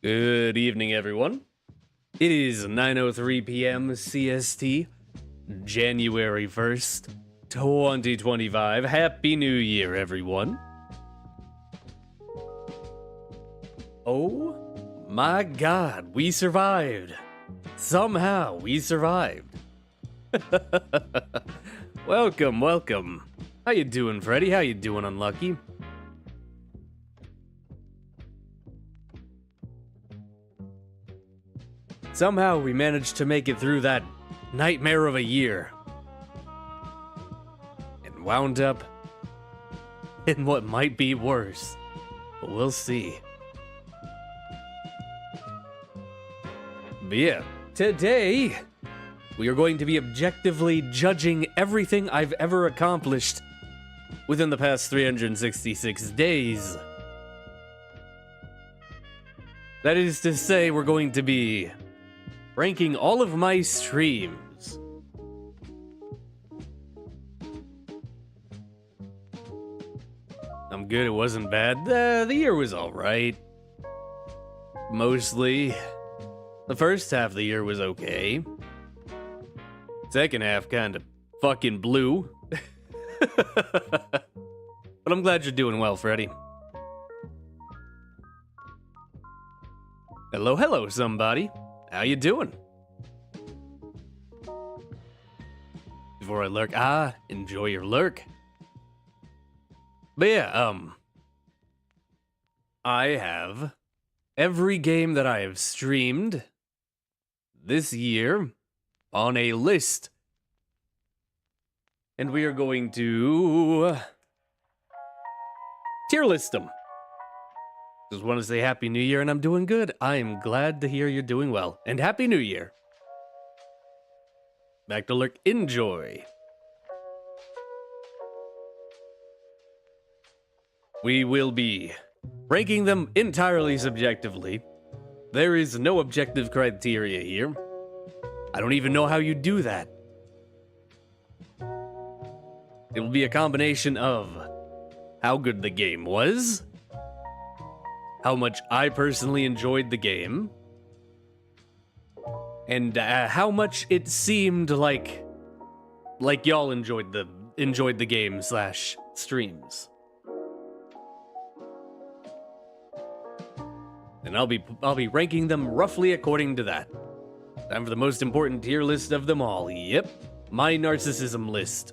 Good evening, everyone. It is 9:03 p.m. CST, January 1st, 2025. Happy New Year, everyone. Oh my God, we survived. Somehow, we survived. Welcome. How you doing, Freddy? How you doing, Unlucky? Somehow we managed to make it through that nightmare of a year. And wound up in what might be worse. But we'll see. But yeah, today we are going to be objectively judging everything I've ever accomplished within the past 366 days. That is to say, we're going to be ranking all of my streams. I'm good, it wasn't bad. The year was alright. Mostly. The first half of the year was okay. Second half kind of fucking blew. But I'm glad you're doing well, Freddy. Hello, somebody. How you doing? Before I lurk, enjoy your lurk. But yeah, I have every game that I have streamed this year on a list. And we are going to tier list them. Just want to say Happy New Year, and I'm doing good. I am glad to hear you're doing well. And Happy New Year. Back to lurk. Enjoy. We will be ranking them entirely subjectively. There is no objective criteria here. I don't even know how you do that. It will be a combination of how good the game was, how much I personally enjoyed the game, and how much it seemed like y'all enjoyed the game / streams. And I'll be ranking them roughly according to that. Time for the most important tier list of them all. Yep, my narcissism list.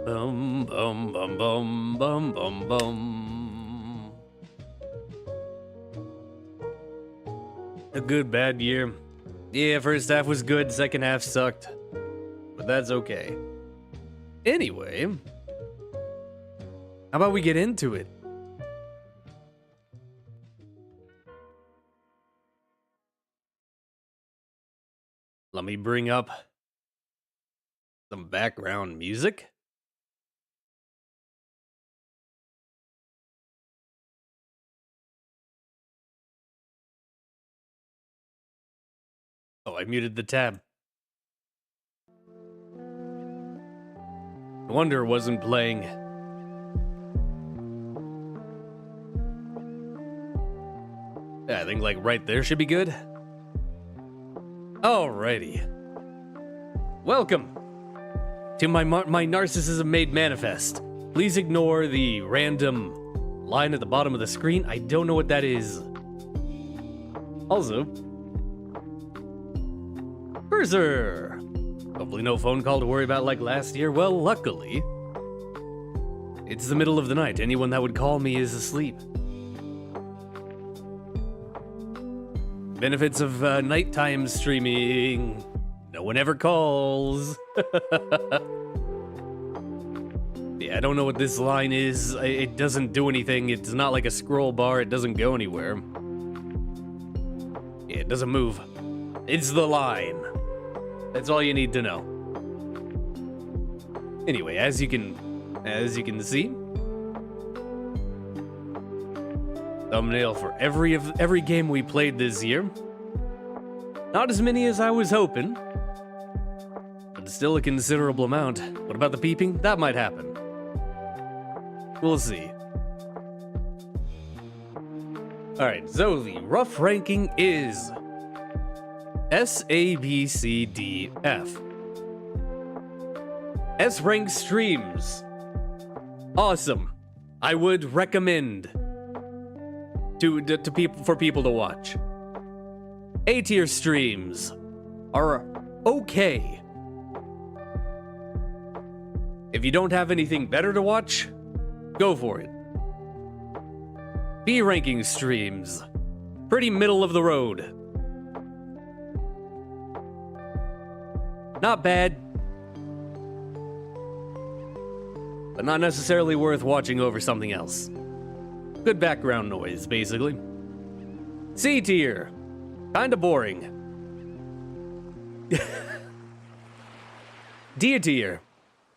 Bum bum bum bum bum bum bum. A good bad year. Yeah, first half was good, second half sucked. But that's okay. Anyway, how about we get into it? Let me bring up some background music. Oh, I muted the tab. No wonder it wasn't playing. Yeah, I think like right there should be good. Alrighty. Welcome to my narcissism made manifest. Please ignore the random line at the bottom of the screen. I don't know what that is. Also, Cursor. Hopefully no phone call to worry about like last year. Well, luckily, it's the middle of the night. Anyone that would call me is asleep. Benefits of nighttime streaming. No one ever calls. Yeah, I don't know what this line is. It doesn't do anything. It's not like a scroll bar. It doesn't go anywhere. Yeah, it doesn't move. It's the line. That's all you need to know. Anyway, as you can see, thumbnail for every game we played this year. Not as many as I was hoping, but still a considerable amount. What about the peeping? That might happen. We'll see. Alright, so the rough ranking is S, A, B, C, D, F. S rank streams. Awesome. I would recommend to people for people to watch. A tier streams are okay. If you don't have anything better to watch, go for it. B ranking streams, pretty middle of the road. Not bad, but not necessarily worth watching over something else. Good background noise, basically. C tier, kinda boring. D tier,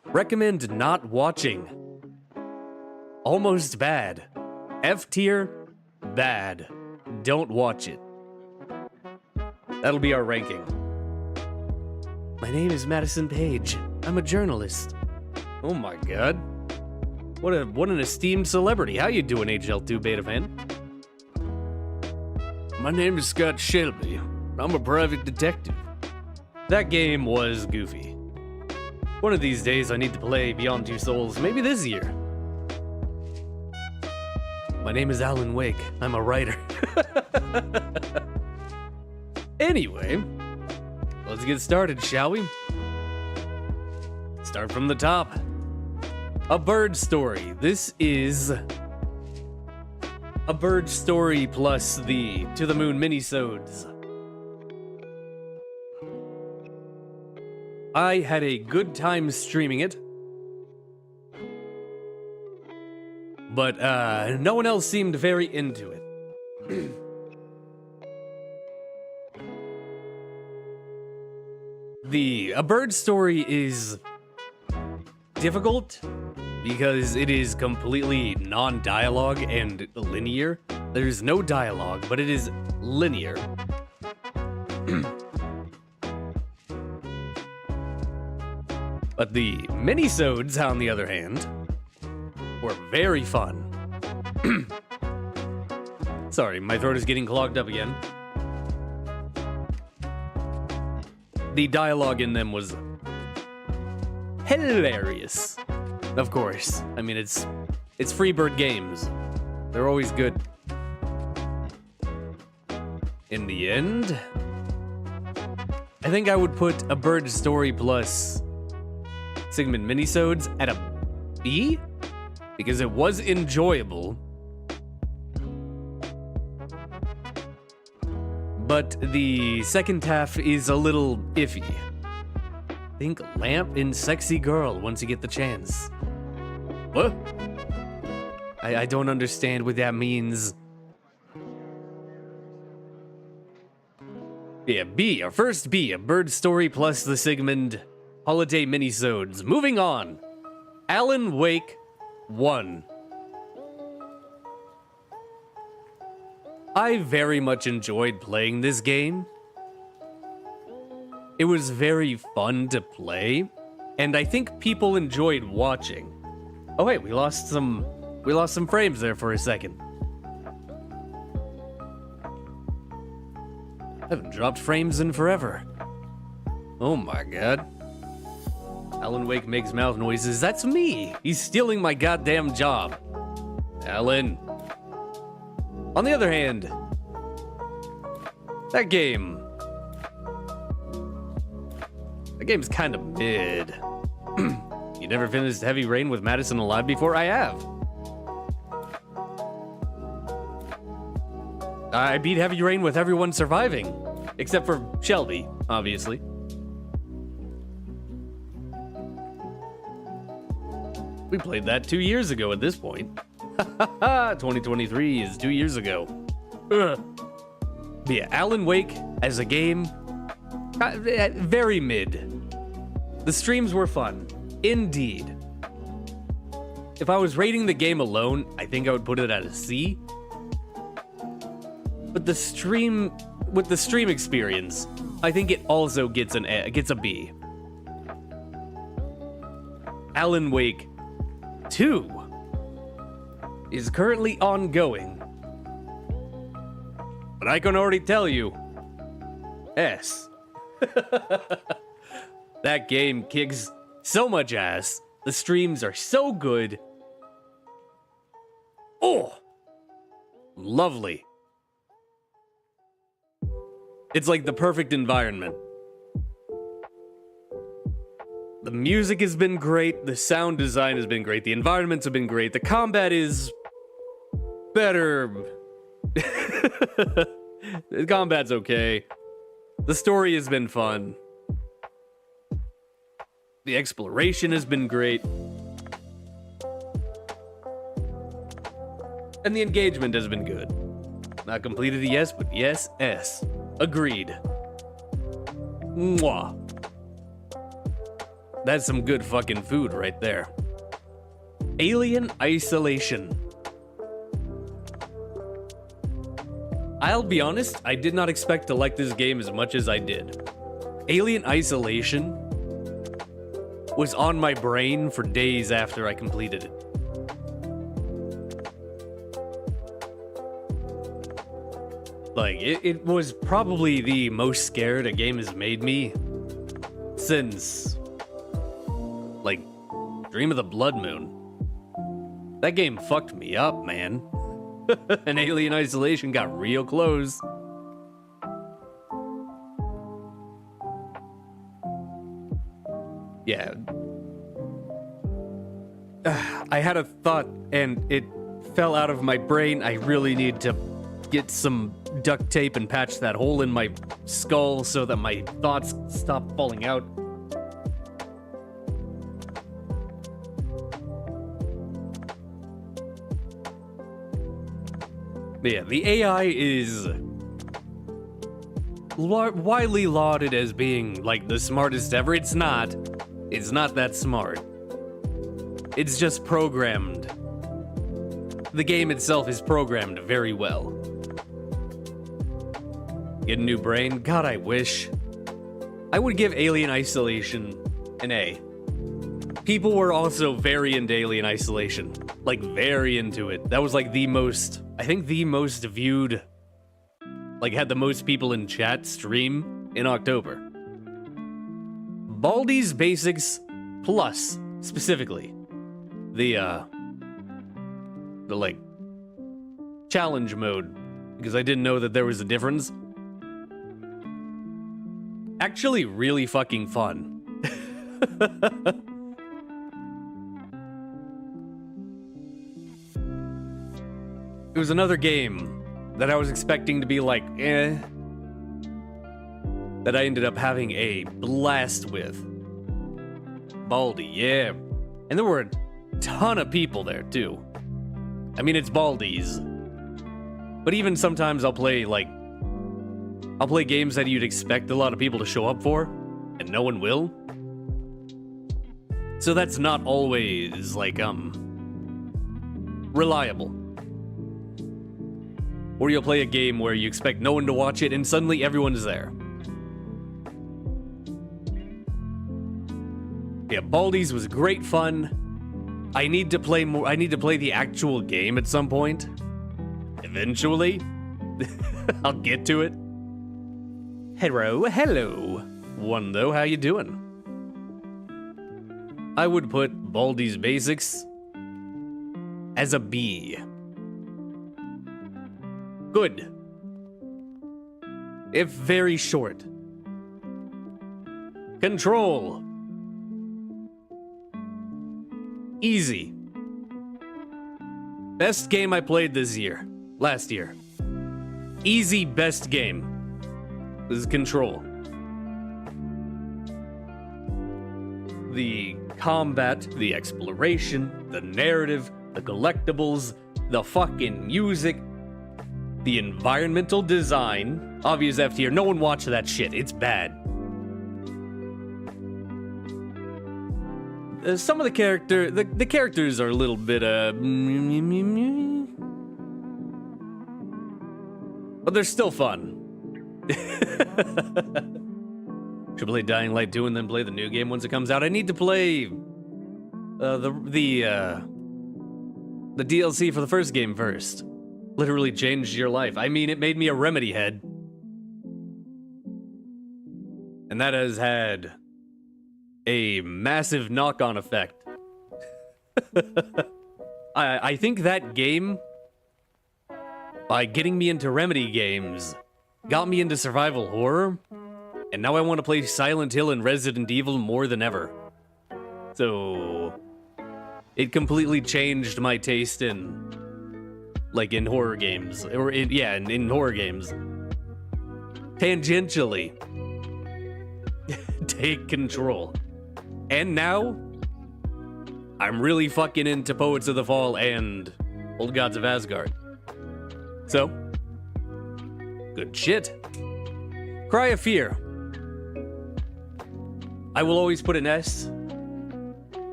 recommend not watching. Almost bad. F tier, bad. Don't watch it. That'll be our ranking. My name is Madison Page. I'm a journalist. Oh my god. What an esteemed celebrity. How you doing, HL2 beta fan? My name is Scott Shelby. I'm a private detective. That game was goofy. One of these days I need to play Beyond Two Souls, maybe this year. My name is Alan Wake. I'm a writer. Anyway, let's get started, shall we? Start from the top. A Bird Story. This is a Bird Story plus the To the Moon minisodes. I had a good time streaming it, but no one else seemed very into it. A Bird Story is difficult because it is completely non-dialogue and linear. There's no dialogue, but it is linear. But the minisodes, on the other hand, were very fun. Sorry, my throat is getting clogged up again. The dialogue in them was hilarious. Of course. I mean, it's Freebird games. They're always good. In the end, I think I would put A Bird Story plus Sigmund minisodes at a B, because it was enjoyable, but the second half is a little iffy. Think lamp and sexy girl once you get the chance. What? I don't understand what that means. Yeah, B, our first B, A Bird Story plus the Sigmund holiday minisodes. Moving on. Alan Wake 1. I very much enjoyed playing this game. It was very fun to play, and I think people enjoyed watching. Oh wait, we lost some frames there for a second. I haven't dropped frames in forever. Oh my god. Alan Wake makes mouth noises. That's me. He's stealing my goddamn job. Alan. On the other hand, that game's kind of mid. You never finished Heavy Rain with Madison alive before? I have. I beat Heavy Rain with everyone surviving, except for Shelby, obviously. We played that 2 years ago at this point. 2023 is 2 years ago. But yeah, Alan Wake as a game, very mid. The streams were fun, indeed. If I was rating the game alone, I think I would put it at a C. But with the stream experience, I think it also gets a B. Alan Wake 2 is currently ongoing. But I can already tell you, S. That game kicks so much ass. The streams are so good. Oh, lovely. It's like the perfect environment. The music has been great. The sound design has been great. The environments have been great. The combat is better. The combat's okay. The story has been fun. The exploration has been great. And the engagement has been good. Not completed yes, but yes, S. Agreed. Mwah. That's some good fucking food right there. Alien Isolation. I'll be honest, I did not expect to like this game as much as I did. Alien Isolation was on my brain for days after I completed it. Like, it was probably the most scared a game has made me since, like, Dream of the Blood Moon. That game fucked me up, man. And Alien Isolation got real close. Yeah. I had a thought and it fell out of my brain. I really need to get some duct tape and patch that hole in my skull so that my thoughts stop falling out. But yeah, the AI is widely lauded as being like the smartest ever. It's not. It's not that smart. It's just programmed. The game itself is programmed very well. Get a new brain? God, I wish. I would give Alien Isolation an A. People were also very into Alien Isolation. Like, very into it. That was like the most, I think the most viewed, like had the most people in chat stream in October. Baldi's Basics Plus, specifically. The like, challenge mode. Because I didn't know that there was a difference. Actually really fucking fun. It was another game that I was expecting to be like, eh. That I ended up having a blast with. Baldi, yeah. And there were a ton of people there too. I mean, it's Baldi's. But even sometimes I'll play games that you'd expect a lot of people to show up for, and no one will. So that's not always, like, reliable. Or you'll play a game where you expect no one to watch it, and suddenly everyone's there. Yeah, Baldi's was great fun. I need to play more. I need to play the actual game at some point. Eventually. I'll get to it. Hello. Wando, how you doing? I would put Baldi's Basics as a B. Good. If very short. Control. Easy. Best game I played last year. Easy best game. This is Control. The combat, the exploration, the narrative, the collectibles, the fucking music, the environmental design. Obvious F tier. No one watched that shit. It's bad. Some of the characters are a little bit, but they're still fun. Should play Dying Light 2 and then play the new game once it comes out. I need to play the DLC for the first game first. Literally changed your life. I mean, it made me a Remedy head. And that has had a massive knock-on effect. I think that game, by getting me into Remedy games, got me into survival horror, and now I want to play Silent Hill and Resident Evil more than ever. So, it completely changed my taste in, like, in horror games. Or, in horror games. Tangentially. Take control. And now, I'm really fucking into Poets of the Fall and Old Gods of Asgard. So, good shit. Cry of Fear. I will always put an S.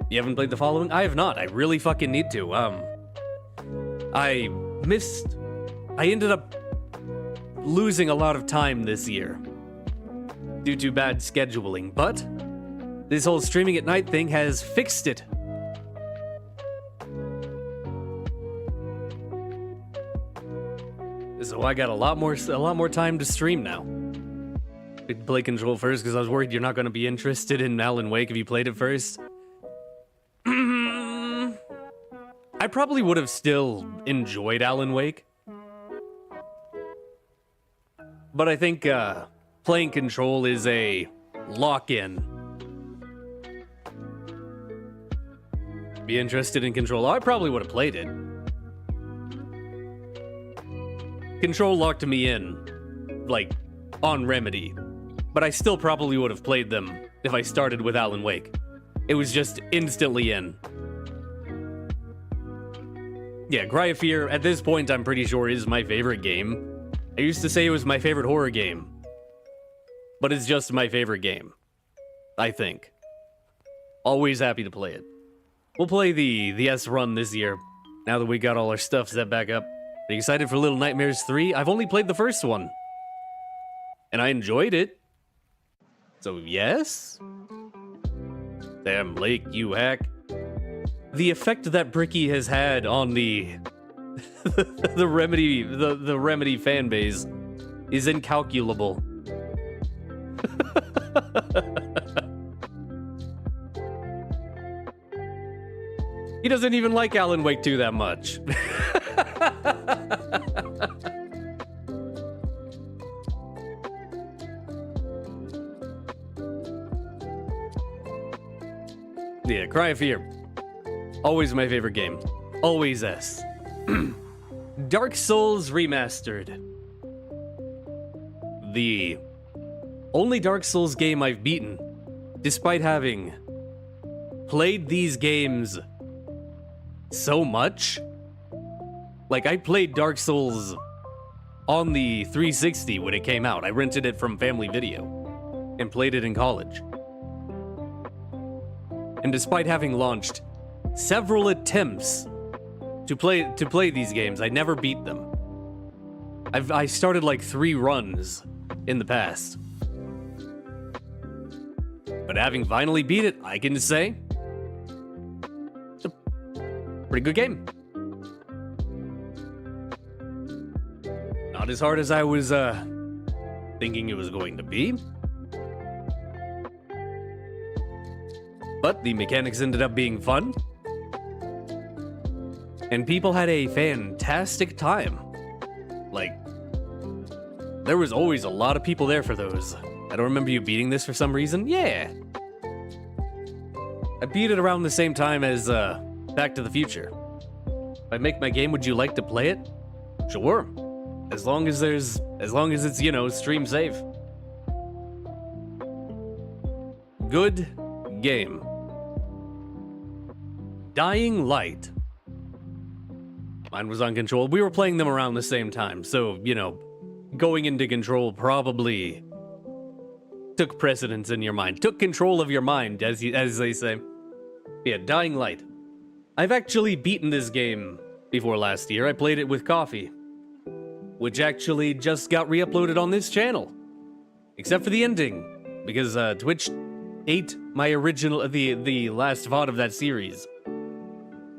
You haven't played the following? I have not. I really fucking need to. I ended up losing a lot of time this year due to bad scheduling, but this whole streaming at night thing has fixed it. So I got a lot more time to stream now. I play Control first because I was worried you're not going to be interested in Alan Wake if you played it first. I probably would have still enjoyed Alan Wake. But I think playing Control is a lock-in. Be interested in Control? I probably would have played it. Control locked me in, like, on Remedy. But I still probably would have played them if I started with Alan Wake. It was just instantly in. Yeah, Cry of Fear, at this point, I'm pretty sure is my favorite game. I used to say it was my favorite horror game. But it's just my favorite game. I think. Always happy to play it. We'll play the S run this year, now that we got all our stuff set back up. Are you excited for Little Nightmares 3? I've only played the first one. And I enjoyed it. So yes? Damn, Blake, you hack. The effect that Bricky has had on the the Remedy fan base is incalculable. He doesn't even like Alan Wake 2 that much. Yeah, Cry of Fear. Always my favorite game. Always S. Dark Souls Remastered. The only Dark Souls game I've beaten, despite having played these games so much. Like, I played Dark Souls on the 360 when it came out. I rented it from Family Video and played it in college. And despite having launched several attempts to play these games, I never beat them. I started like 3 runs in the past. But having finally beat it, I can say it's a pretty good game. Not as hard as I was thinking it was going to be. But the mechanics ended up being fun. And people had a fantastic time. Like, there was always a lot of people there for those. I don't remember you beating this for some reason. Yeah. I beat it around the same time as Back to the Future. If I make my game, would you like to play it? Sure. As long as it's, you know, stream safe. Good game. Dying Light. Mine was on Control. We were playing them around the same time, so, you know, going into Control probably took precedence in your mind. Took control of your mind, as they say. Yeah, Dying Light. I've actually beaten this game before last year. I played it with Coffee, which actually just got re-uploaded on this channel. Except for the ending, because Twitch ate my original, the last VOD of that series.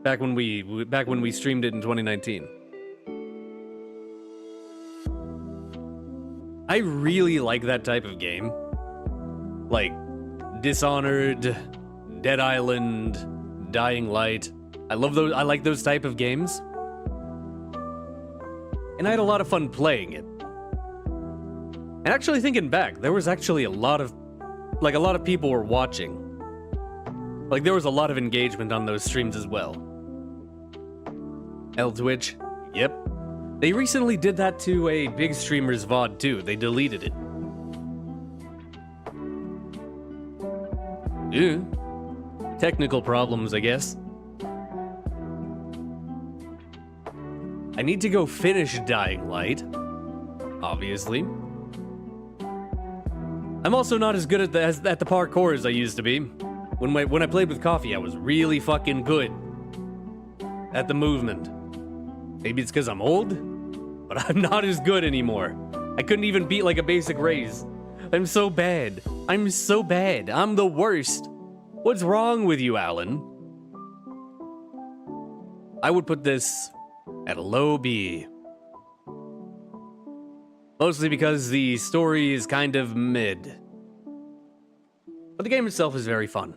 Back when we streamed it in 2019. I really like that type of game. Like Dishonored, Dead Island, Dying Light. I love those. I like those type of games. And I had a lot of fun playing it. And actually thinking back, there was actually a lot of people were watching. Like there was a lot of engagement on those streams as well. Twitch, yep. They recently did that to a big streamer's VOD too. They deleted it. Yeah. Technical problems, I guess. I need to go finish Dying Light, obviously. I'm also not as good at the parkour as I used to be. When I played with Coffee, I was really fucking good at the movement. Maybe it's because I'm old, but I'm not as good anymore. I couldn't even beat like a basic raise. I'm so bad. I'm so bad. I'm the worst. What's wrong with you, Alan? I would put this at a low B. Mostly because the story is kind of mid. But the game itself is very fun.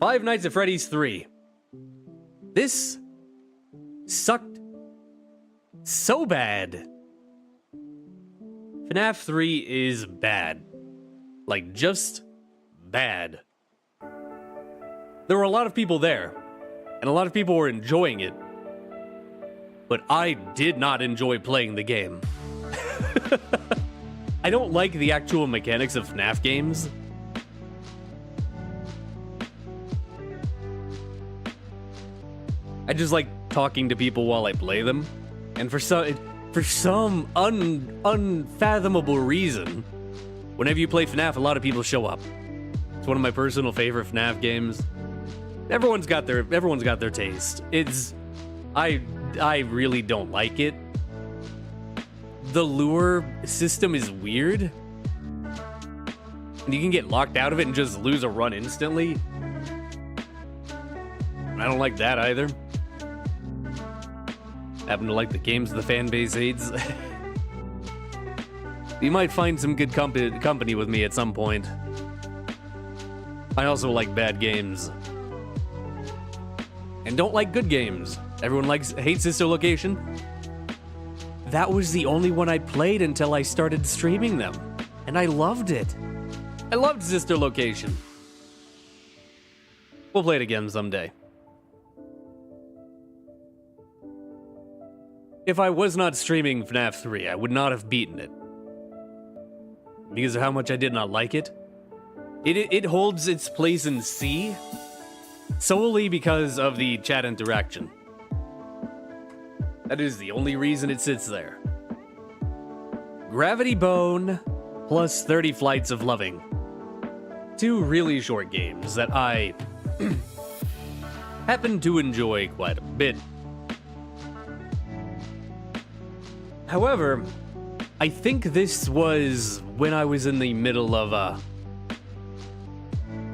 Five Nights at Freddy's 3. This sucked so bad. FNAF 3 is bad. Like, just bad. There were a lot of people there, and a lot of people were enjoying it. But I did not enjoy playing the game. I don't like the actual mechanics of FNAF games. I just like talking to people while I play them. And for some unfathomable reason, whenever you play FNAF, a lot of people show up. It's one of my personal favorite FNAF games. Everyone's got their taste. I really don't like it. The lure system is weird. And you can get locked out of it and just lose a run instantly. I don't like that either. Happen to like the games the fan base hates. You might find some good company with me at some point. I also like bad games. And don't like good games. Everyone hates Sister Location. That was the only one I played until I started streaming them. And I loved it. I loved Sister Location. We'll play it again someday. If I was not streaming FNAF 3, I would not have beaten it. Because of how much I did not like it. It holds its place in C solely because of the chat interaction. That is the only reason it sits there. Gravity Bone plus 30 Flights of Loving. Two really short games that I happen to enjoy quite a bit. However, I think this was when I was in the middle of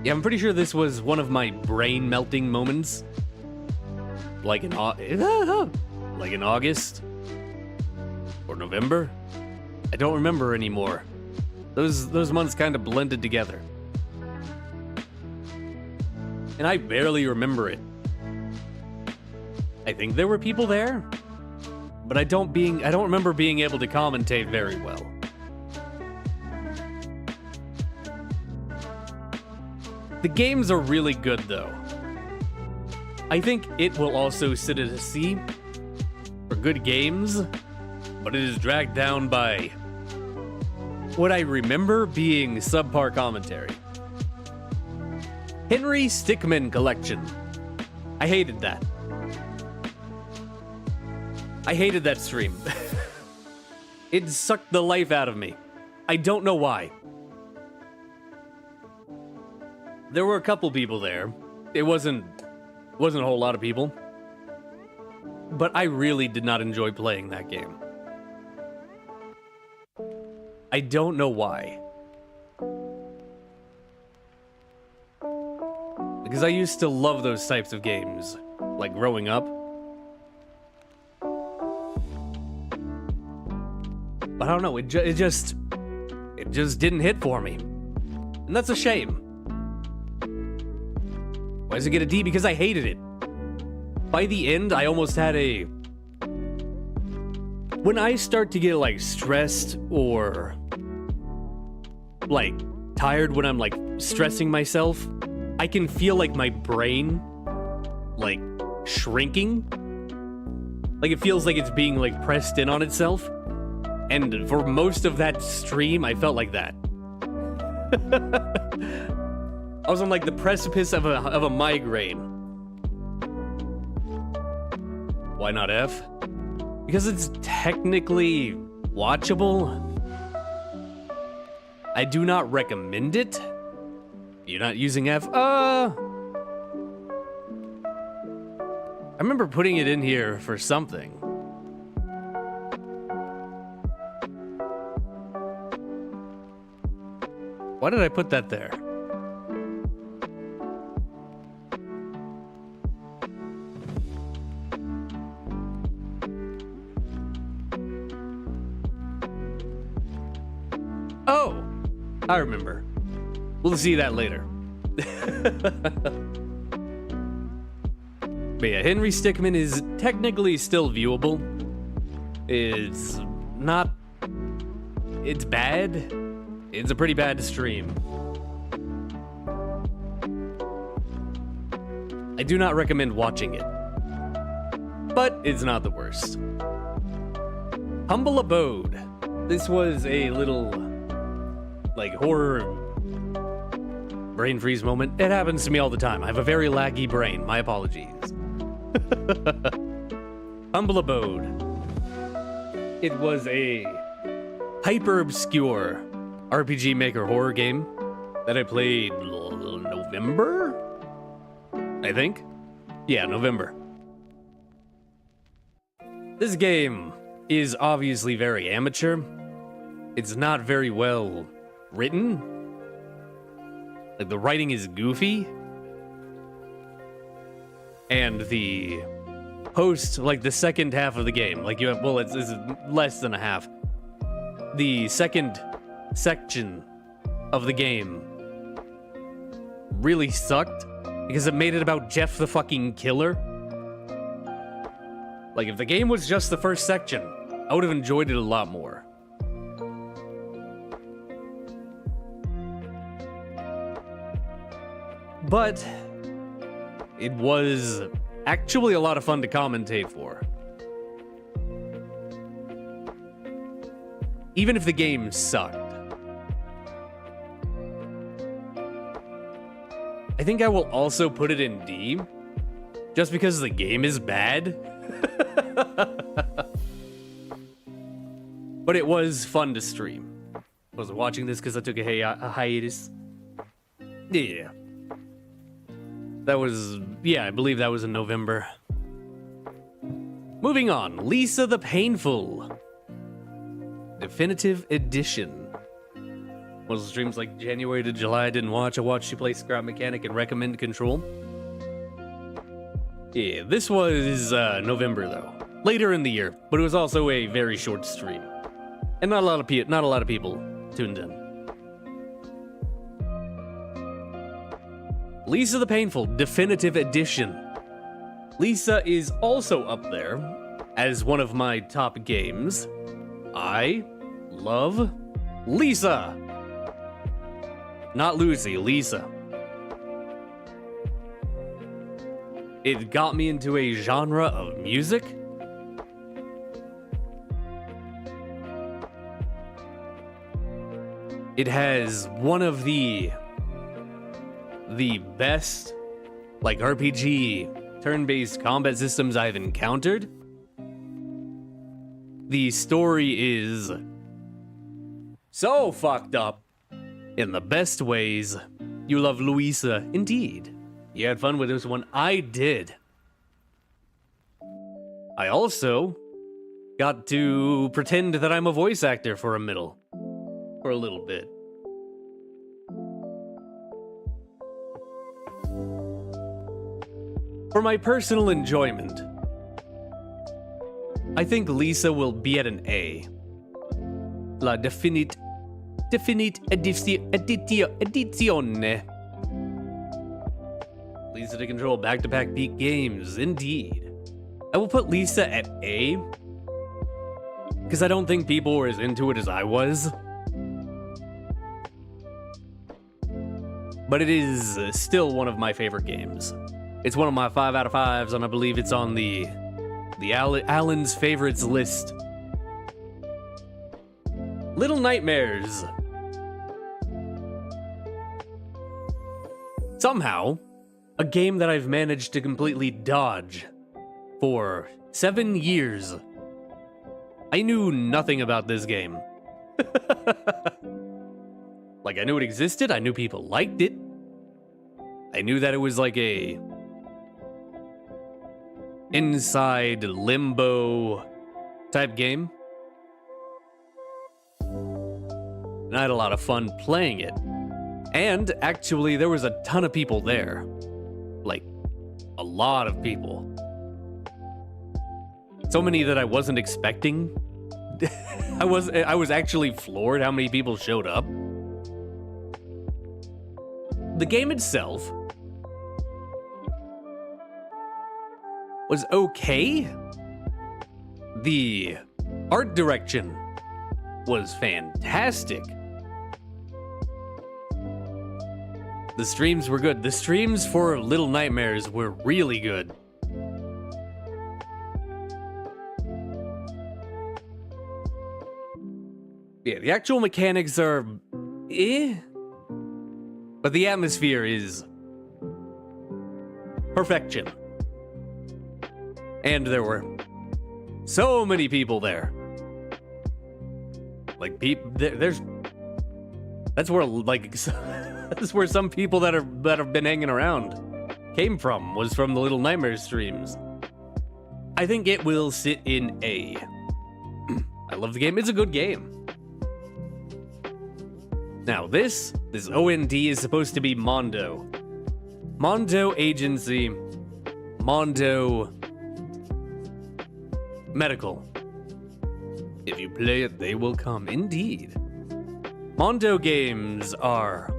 yeah, I'm pretty sure this was one of my brain melting moments. Like in August or November. I don't remember anymore. Those months kind of blended together. And I barely remember it. I think there were people there, but I don't remember being able to commentate very well. The games are really good though. I think it will also sit at a C for good games, but it is dragged down by what I remember being subpar commentary. Henry Stickmin Collection. I hated that. I hated that stream. It sucked the life out of me. I don't know why. There were a couple people there. It wasn't a whole lot of people. But I really did not enjoy playing that game. I don't know why. Because I used to love those types of games, like growing up. But I don't know, it just it just didn't hit for me. And that's a shame. Why does it get a D? Because I hated it. By the end, I almost had a... When I start to get, like, stressed or, like, tired when I'm, like, stressing myself, I can feel, like, my brain, like, shrinking. Like, it feels like it's being, like, pressed in on itself. And for most of that stream, I felt like that. I was on, like, the precipice of a migraine. Why not F? Because it's technically watchable. I do not recommend it. You're not using F? I remember putting it in here for something. Why did I put that there? Oh, I remember. We'll see that later. But yeah, Henry Stickmin is technically still viewable. It's not... It's bad. It's a pretty bad stream. I do not recommend watching it. But it's not the worst. Humble Abode. This was a little... like, horror brain freeze moment. It happens to me all the time. I have a very laggy brain. My apologies. Humble Abode. It was a hyper-obscure RPG Maker horror game that I played November? I think? Yeah, November. This game is obviously very amateur. It's not very well written. Like, the writing is goofy. And the post, like, the second half of the game, like, you have, well, it's less than a half. The second section of the game really sucked because it made it about Jeff the fucking Killer. Like, if the game was just the first section, I would have enjoyed it a lot more. But it was actually a lot of fun to commentate for. Even if the game sucked. I think I will also put it in D, just because the game is bad. But it was fun to stream. I was watching this because I took a hiatus. Yeah. That was, yeah, I believe that was in November. Moving on, Lisa the Painful. Definitive Edition. Was streams like January to July I didn't watch. I watched you play Scrap Mechanic and Recommend Control. Yeah, this was November though. Later in the year, but it was also a very short stream. And not a lot of people tuned in. Lisa the Painful, Definitive Edition. Lisa is also up there as one of my top games. I love Lisa. Not Lucy, Lisa. It got me into a genre of music. It has one of the best, like, RPG turn-based combat systems I've encountered. The story is so fucked up in the best ways. You love Louisa, indeed. You had fun with this one. I did. I also got to pretend that I'm a voice actor for a little bit. For my personal enjoyment, I think Lisa will be at an A. La Definite definite edizione. Lisa to control back-to-back peak games, indeed. I will put Lisa at A, because I don't think people were as into it as I was. But it is still one of my favorite games. It's one of my 5 out of 5s, and I believe it's on the Alan's favorites list. Little Nightmares. Somehow, a game that I've managed to completely dodge for 7 years. I knew nothing about this game. Like, I knew it existed, I knew people liked it. I knew that it was like a inside limbo type game. And I had a lot of fun playing it. And actually, there was a ton of people there. Like, a lot of people. So many that I wasn't expecting. I was actually floored how many people showed up. The game itself was okay. The art direction was fantastic. The streams were good. The streams for Little Nightmares were really good. Yeah, the actual mechanics are but the atmosphere is perfection. And there were so many people there. Like, there's... That's where, like... That's where some people that have been hanging around came from, was from the Little Nightmares streams. I think it will sit in A. I love the game. It's a good game. Now, this OND is supposed to be Mondo. Mondo Agency. Mondo Medical. If you play it, they will come. Indeed. Mondo games are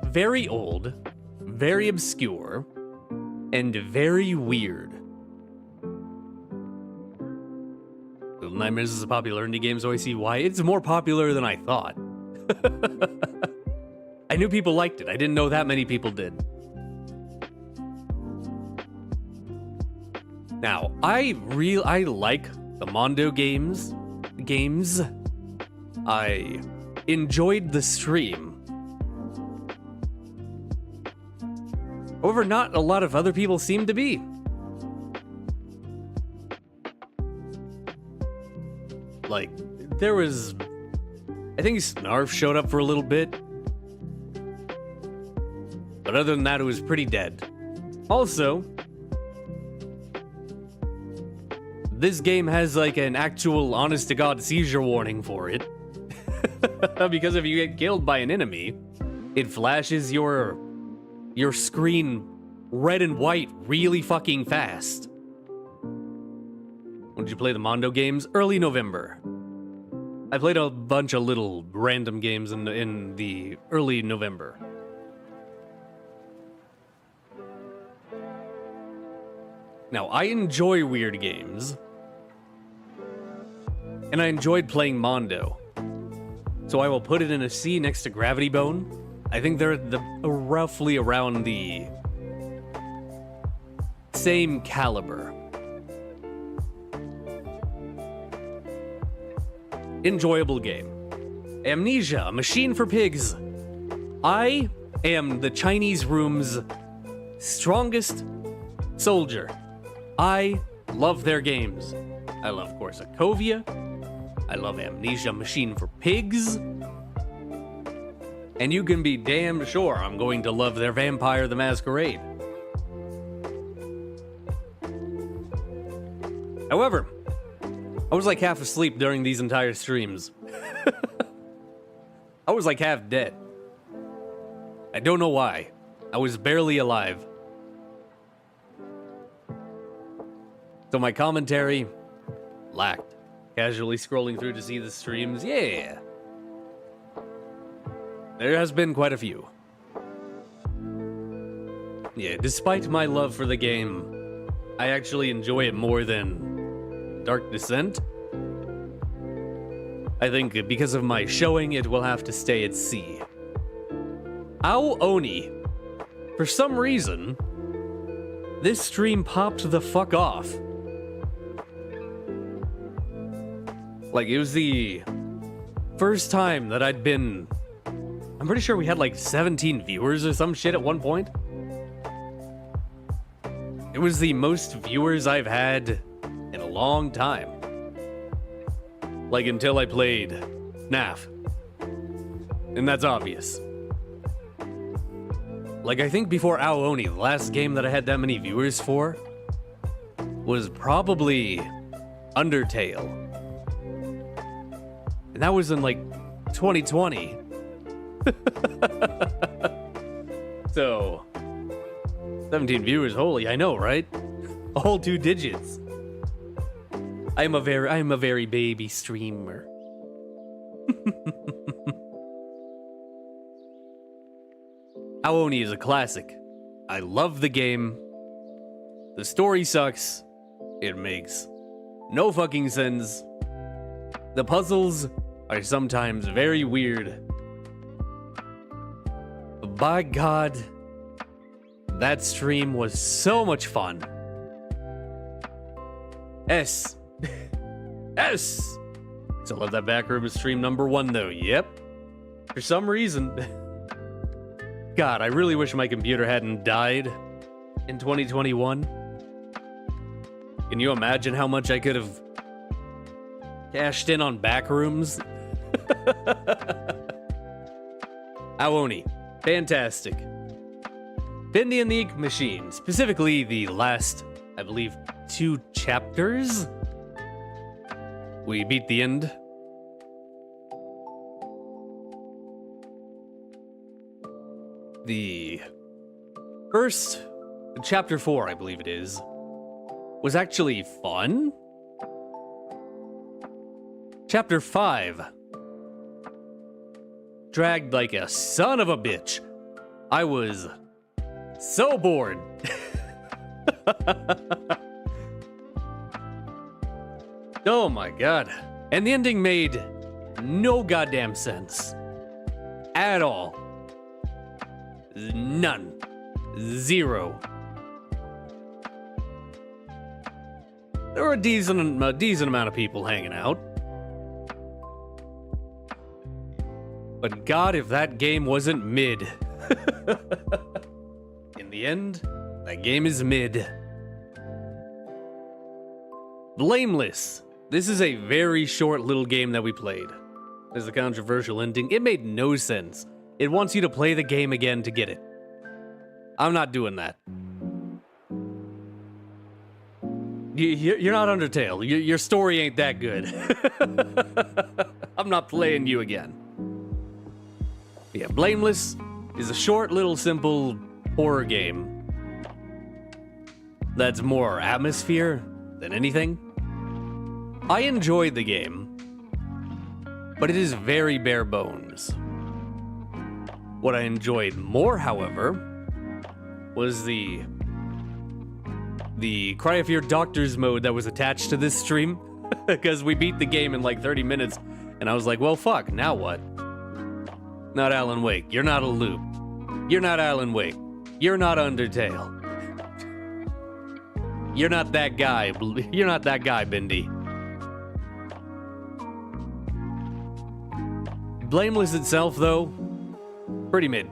very old, very obscure, and very weird. Little Nightmares is a popular indie game, so I see why. It's more popular than I thought. I knew people liked it. I didn't know that many people did. Now, I like the Mondo games. I enjoyed the stream. However, not a lot of other people seem to be. Like, there was... I think Snarf showed up for a little bit. But other than that, it was pretty dead. Also, this game has like an actual honest-to-God seizure warning for it. Because if you get killed by an enemy, it flashes your screen red and white really fucking fast. When did you play the Mondo games? Early November. I played a bunch of little random games in the early November. Now, I enjoy weird games. And I enjoyed playing Mondo. So I will put it in a C next to Gravity Bone. I think they're roughly around the same caliber. Enjoyable game. Amnesia, a machine for pigs. I am the Chinese room's strongest soldier. I love their games. I love Corsakovia. I love Amnesia, machine for pigs. And you can be damn sure I'm going to love their Vampire the Masquerade. However, I was like half asleep during these entire streams. I was like half dead. I don't know why. I was barely alive. So my commentary lacked. Casually scrolling through to see the streams, yeah. There has been quite a few. Yeah, despite my love for the game, I actually enjoy it more than Dark Descent. I think because of my showing, it will have to stay at C. Ao Oni. For some reason, this stream popped the fuck off. Like, it was the first time that I'd been... I'm pretty sure we had like 17 viewers or some shit at one point. It was the most viewers I've had in a long time. Like, until I played NAF. And that's obvious. Like, I think before Ao Oni, the last game that I had that many viewers for was probably Undertale. And that was in, like, 2020. So, 17 viewers, holy, I know, right? A whole 2 digits. I am a very baby streamer. Ao Oni is a classic. I love the game. The story sucks. It makes no fucking sense. The puzzles are sometimes very weird. But by God, that stream was so much fun. S. S! Still love that backroom stream number 1 though, yep. For some reason. God, I really wish my computer hadn't died in 2021. Can you imagine how much I could have cashed in on backrooms? Ao Oni, fantastic. Bendy and the Ink Machine, specifically the last, I believe, 2 chapters. We beat the end. The first, chapter 4, I believe it is, was actually fun. Chapter 5 dragged like a son of a bitch. I was so bored. Oh my God. And the ending made no goddamn sense. At all. None. Zero. There were a decent amount of people hanging out. But God, if that game wasn't mid. In the end, that game is mid. Blameless. This is a very short little game that we played. There's a controversial ending. It made no sense. It wants you to play the game again to get it. I'm not doing that. You're not Undertale. Your story ain't that good. I'm not playing you again. Yeah, Blameless is a short, little, simple horror game that's more atmosphere than anything. I enjoyed the game, but it is very bare bones. What I enjoyed more, however, was the Cry of Fear Doctors mode that was attached to this stream, because we beat the game in like 30 minutes, and I was like, well, fuck, now what? Not Alan Wake. You're not a loop. You're not Alan Wake. You're not Undertale. You're not that guy. You're not that guy, Bendy. Blameless itself, though, pretty mid.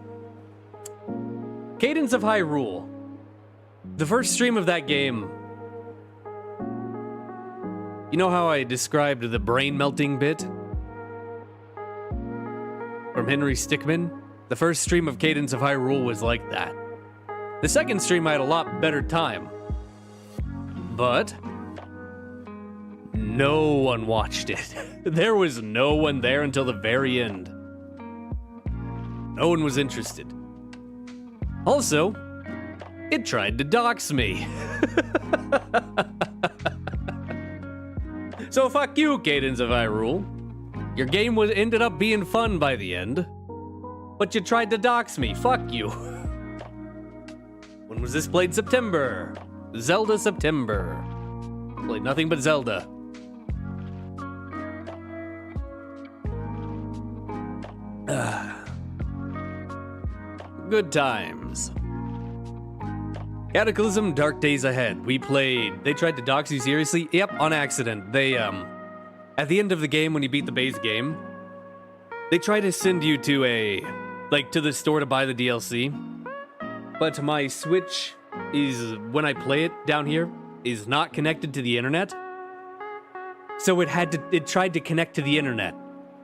Cadence of Hyrule. The first stream of that game. You know how I described the brain melting bit? From Henry Stickmin? The first stream of Cadence of Hyrule was like that. The second stream I had a lot better time. But no one watched it. There was no one there until the very end. No one was interested. Also, it tried to dox me. So fuck you, Cadence of Hyrule. Your game ended up being fun by the end. But you tried to dox me. Fuck you. When was this played? September. Zelda September. Played nothing but Zelda. Good times. Cataclysm Dark Days Ahead. We played. They tried to dox you seriously? Yep, on accident. They, at the end of the game, when you beat the base game, they try to send you to to the store to buy the DLC. But my Switch is, when I play it down here, is not connected to the internet. So it tried to connect to the internet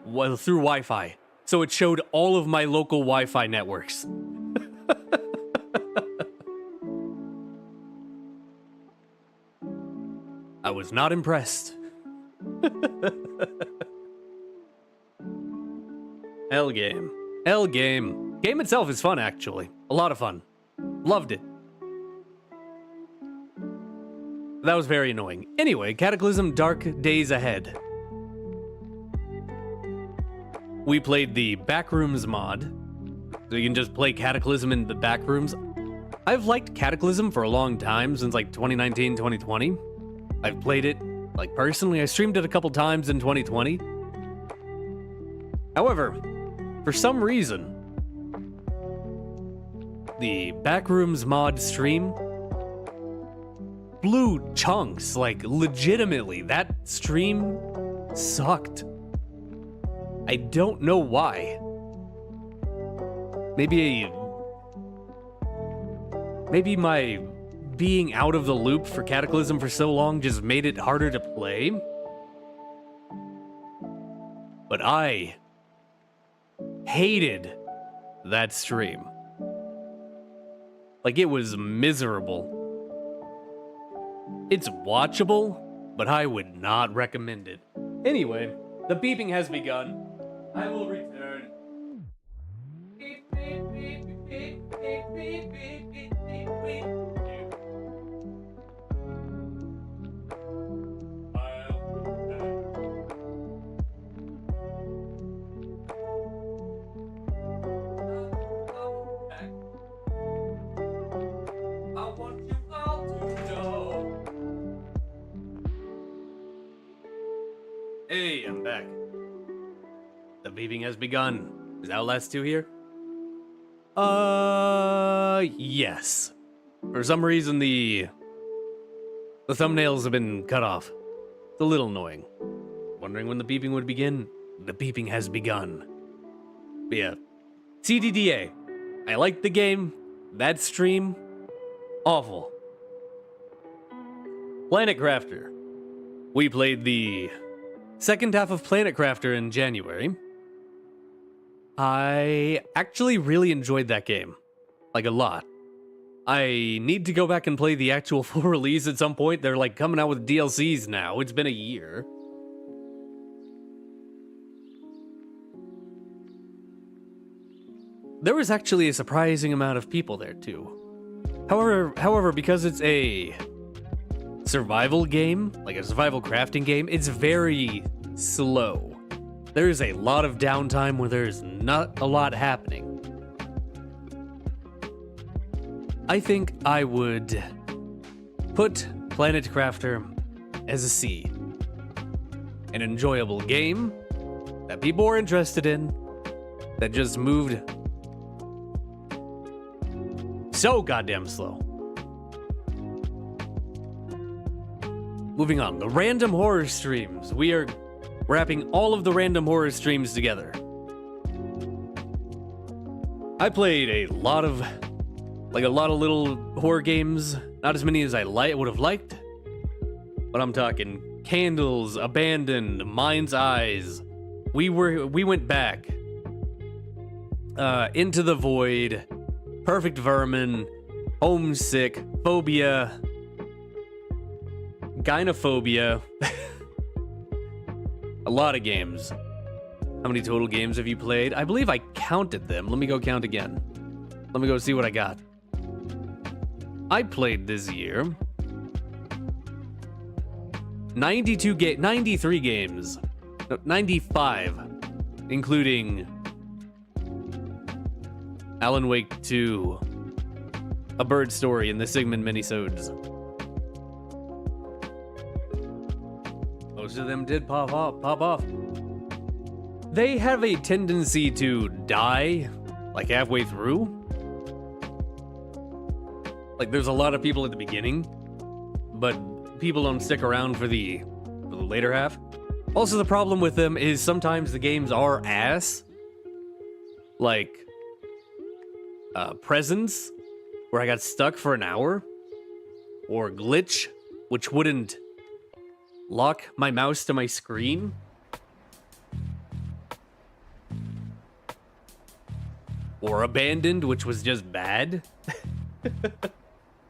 through Wi-Fi. So it showed all of my local Wi-Fi networks. I was not impressed. Hell game. Hell game. Game itself is fun, actually. A lot of fun. Loved it. That was very annoying. Anyway, Cataclysm Dark Days Ahead. We played the Backrooms mod. So you can just play Cataclysm in the Backrooms. I've liked Cataclysm for a long time, since like 2019, 2020. I've played it, like personally, I streamed it a couple times in 2020. However, for some reason, the Backrooms mod stream blew chunks, like legitimately. That stream sucked. I don't know why. Maybe my being out of the loop for Cataclysm for so long just made it harder to play. But I hated that stream. Like, it was miserable. It's watchable, but I would not recommend it. Anyway, the beeping has begun. I will return. Beep, beep, beep, beep, beep, beep, beep, beep, beep, beep. Hey, I'm back. The beeping has begun. Is Outlast 2 here? Yes. For some reason, the thumbnails have been cut off. It's a little annoying. Wondering when the beeping would begin? The beeping has begun. But yeah. CDDA. I liked the game. That stream, awful. Planet Crafter. We played the second half of Planet Crafter in January. I actually really enjoyed that game. Like, a lot. I need to go back and play the actual full release at some point. They're like coming out with DLCs now. It's been a year. There was actually a surprising amount of people there too. However, because it's a survival game, like a survival crafting game, it's very slow. There's a lot of downtime where there's not a lot happening. I think I would put Planet Crafter as a C. An enjoyable game that people are interested in, that just moved so goddamn slow. Moving on, the random horror streams. We are wrapping all of the random horror streams together. I played a lot of little horror games. Not as many as I would have liked. But I'm talking Candles, Abandoned, Mind's Eyes. We went back. Into the Void, Perfect Vermin, Homesick, Phobia, Gynophobia. A lot of games. How many total games have you played? I believe I counted them. Let me go count again. Let me go see what I got. I played this year 93 games. No, 95, including Alan Wake 2. A Bird Story in the Sigmund minisodes. Most of them did pop off. They have a tendency to die, like, halfway through. Like, there's a lot of people at the beginning, but people don't stick around for the later half. Also, the problem with them is sometimes the games are ass. Like, Presence, where I got stuck for an hour. Or Glitch, which wouldn't lock my mouse to my screen. Or Abandoned, which was just bad.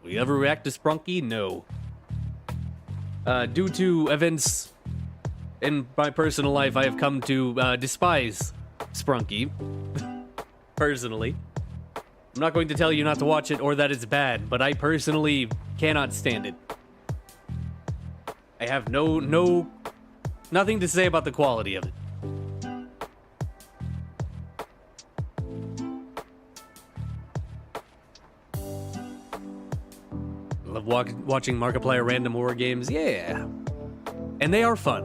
We ever react to Sprunky? No. Due to events in my personal life, I have come to despise Sprunky. Personally. I'm not going to tell you not to watch it or that it's bad, but I personally cannot stand it. I have nothing to say about the quality of it. Love watching Markiplier random horror games, yeah. And they are fun.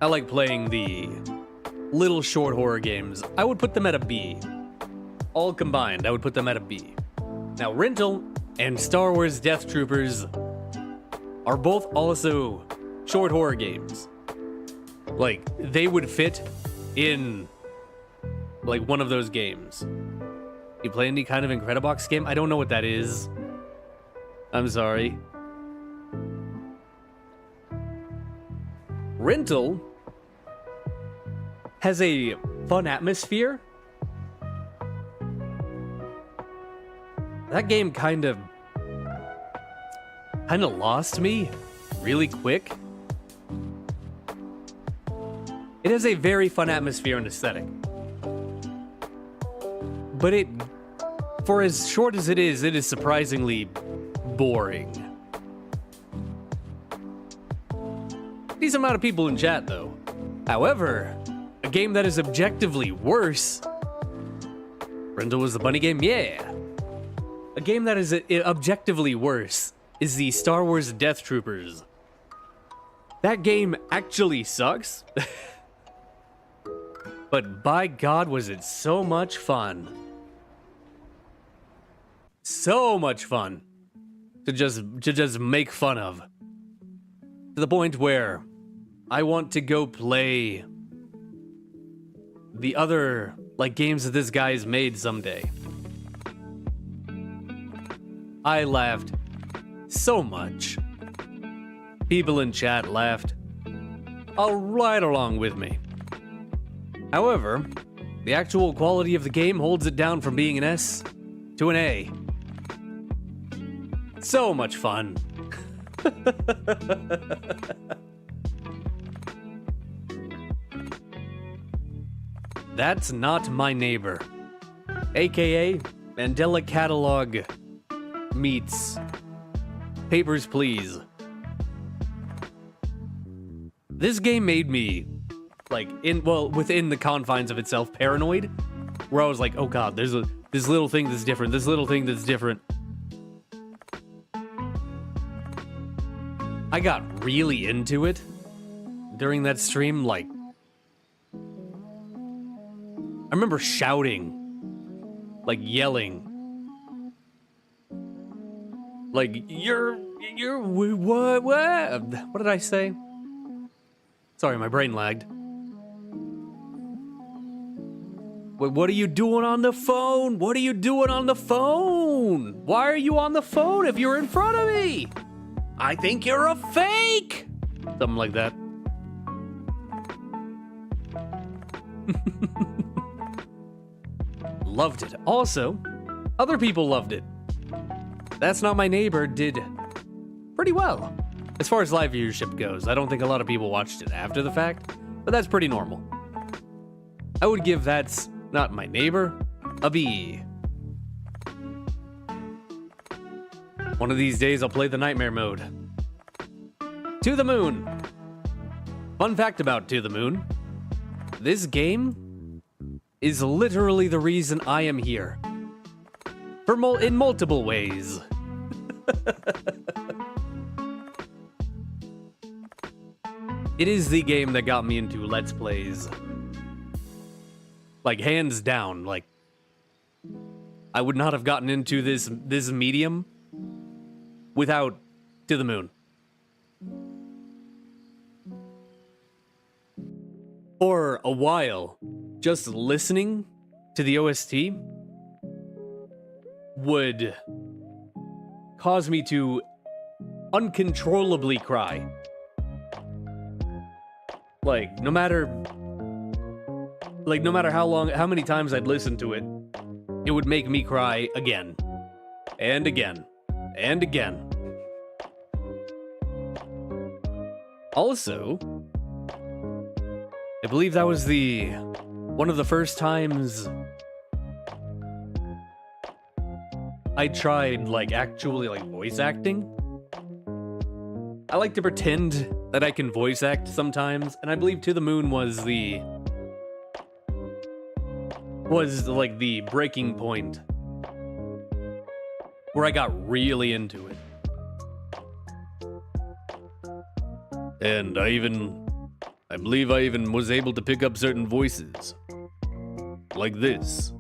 I like playing the little short horror games. I would put them at a B. All combined, I would put them at a B. Now, Rental and Star Wars Death Troopers are both also short horror games. Like, they would fit in, like, one of those games. You play any kind of Incredibox game? I don't know what that is. I'm sorry. Rental has a fun atmosphere. That game kind of lost me really quick. It has a very fun atmosphere and aesthetic. But for as short as it is surprisingly boring. Decent amount of people in chat, though. However, a game that is objectively worse. Rental was the bunny game? Yeah. A game that is objectively worse is the Star Wars Death Troopers. That game actually sucks. But by God, was it so much fun. So much fun to just make fun of. To the point where I want to go play the other, like, games that this guy's made someday. I laughed so much. People in chat laughed right along with me. However, the actual quality of the game holds it down from being an S to an A. So much fun. That's Not My Neighbor, aka Mandela Catalog meets Papers, Please. This game made me, like, within the confines of itself, paranoid, where I was like, oh god, there's this little thing that's different, this little thing that's different. I got really into it during that stream, like, I remember shouting, like, yelling, like, what did I say? Sorry, my brain lagged. Wait, what are you doing on the phone? What are you doing on the phone? Why are you on the phone if you're in front of me? I think you're a fake! Something like that. Loved it. Also, other people loved it. That's Not My Neighbor did pretty well. As far as live viewership goes, I don't think a lot of people watched it after the fact, but that's pretty normal. I would give That's Not My Neighbor a B. One of these days I'll play the Nightmare mode. To the Moon. Fun fact about To the Moon. This game is literally the reason I am here. In multiple ways. It is the game that got me into Let's Plays. Like, hands down, like, I would not have gotten into this medium without To the Moon. For a while, just listening to the OST would cause me to uncontrollably cry. Like, no matter how many times I'd listen to it, it would make me cry again, and again, and again. Also, I believe that was one of the first times I tried, like, actually, like, voice acting. I like to pretend that I can voice act sometimes, and I believe To the Moon was like the breaking point where I got really into it. And I believe I even was able to pick up certain voices, like this,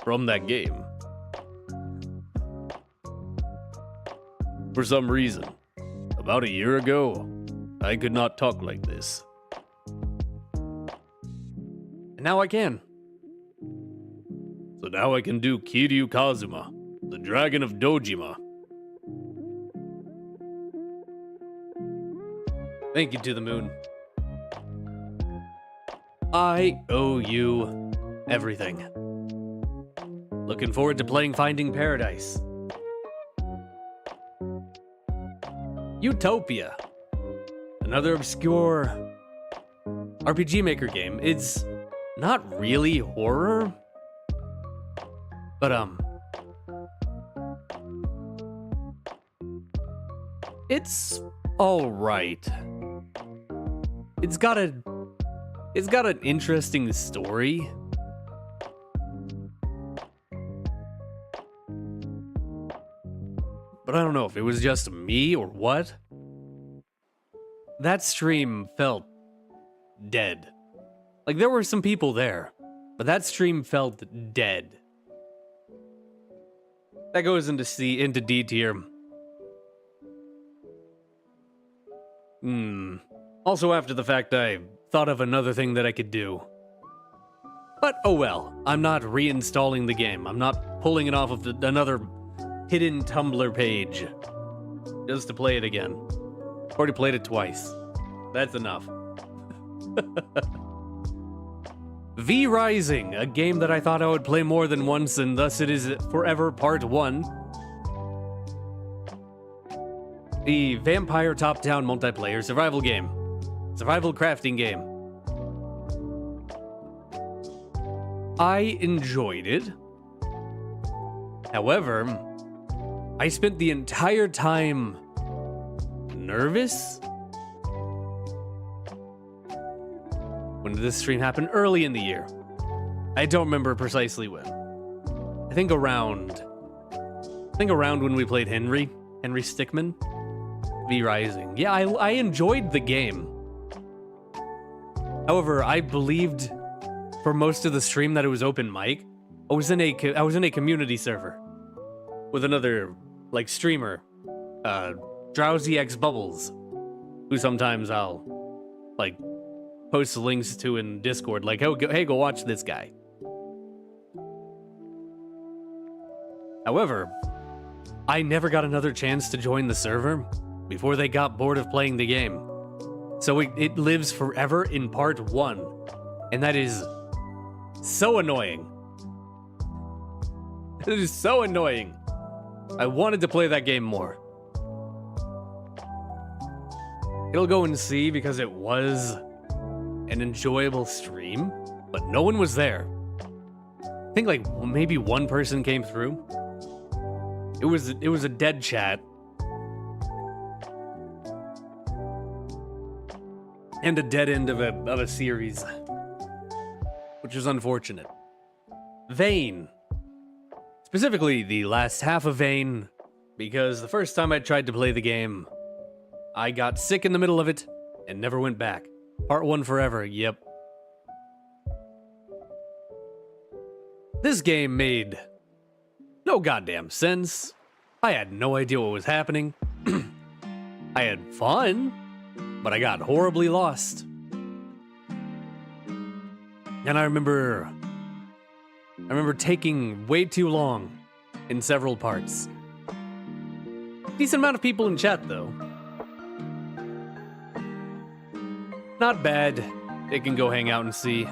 from that game. For some reason, about a year ago, I could not talk like this. And now I can. So now I can do Kiryu Kazuma, the Dragon of Dojima. Thank you, To the Moon. I owe you everything. Looking forward to playing Finding Paradise. Utopia. Another obscure RPG Maker game. It's not really horror, but it's all right. It's got an interesting story. But I don't know if it was just me or what. That stream felt dead. Like, there were some people there, but that stream felt dead. That goes into D tier. Also, after the fact, I thought of another thing that I could do. But oh well, I'm not reinstalling the game. I'm not pulling it off of another hidden Tumblr page just to play it again. Already played it twice. That's enough. V Rising, a game that I thought I would play more than once, and thus it is forever part 1. The vampire top-down multiplayer survival game. Survival crafting game. I enjoyed it. However, I spent the entire time nervous. When did this stream happen? Early in the year. I don't remember precisely when. I think around when we played Henry Stickmin. V Rising. Yeah, I enjoyed the game. However, I believed for most of the stream that it was open mic. I was in a community server with another, like, streamer, Drowsy X Bubbles, who sometimes I'll, like, post links to in Discord, like, hey, go watch this guy. However, I never got another chance to join the server before they got bored of playing the game. So it lives forever in part 1, and that is so annoying. It is so annoying. I wanted to play that game more. It'll go and see because it was an enjoyable stream, but no one was there. I think like maybe one person came through. It was a dead chat. And a dead end of a series, which is unfortunate. Vane. Specifically, the last half of Vane, because the first time I tried to play the game, I got sick in the middle of it and never went back. Part 1 forever, yep. This game made no goddamn sense. I had no idea what was happening. I had fun, but I got horribly lost. And I remember taking way too long in several parts. Decent amount of people in chat, though. Not bad. They can go hang out and see.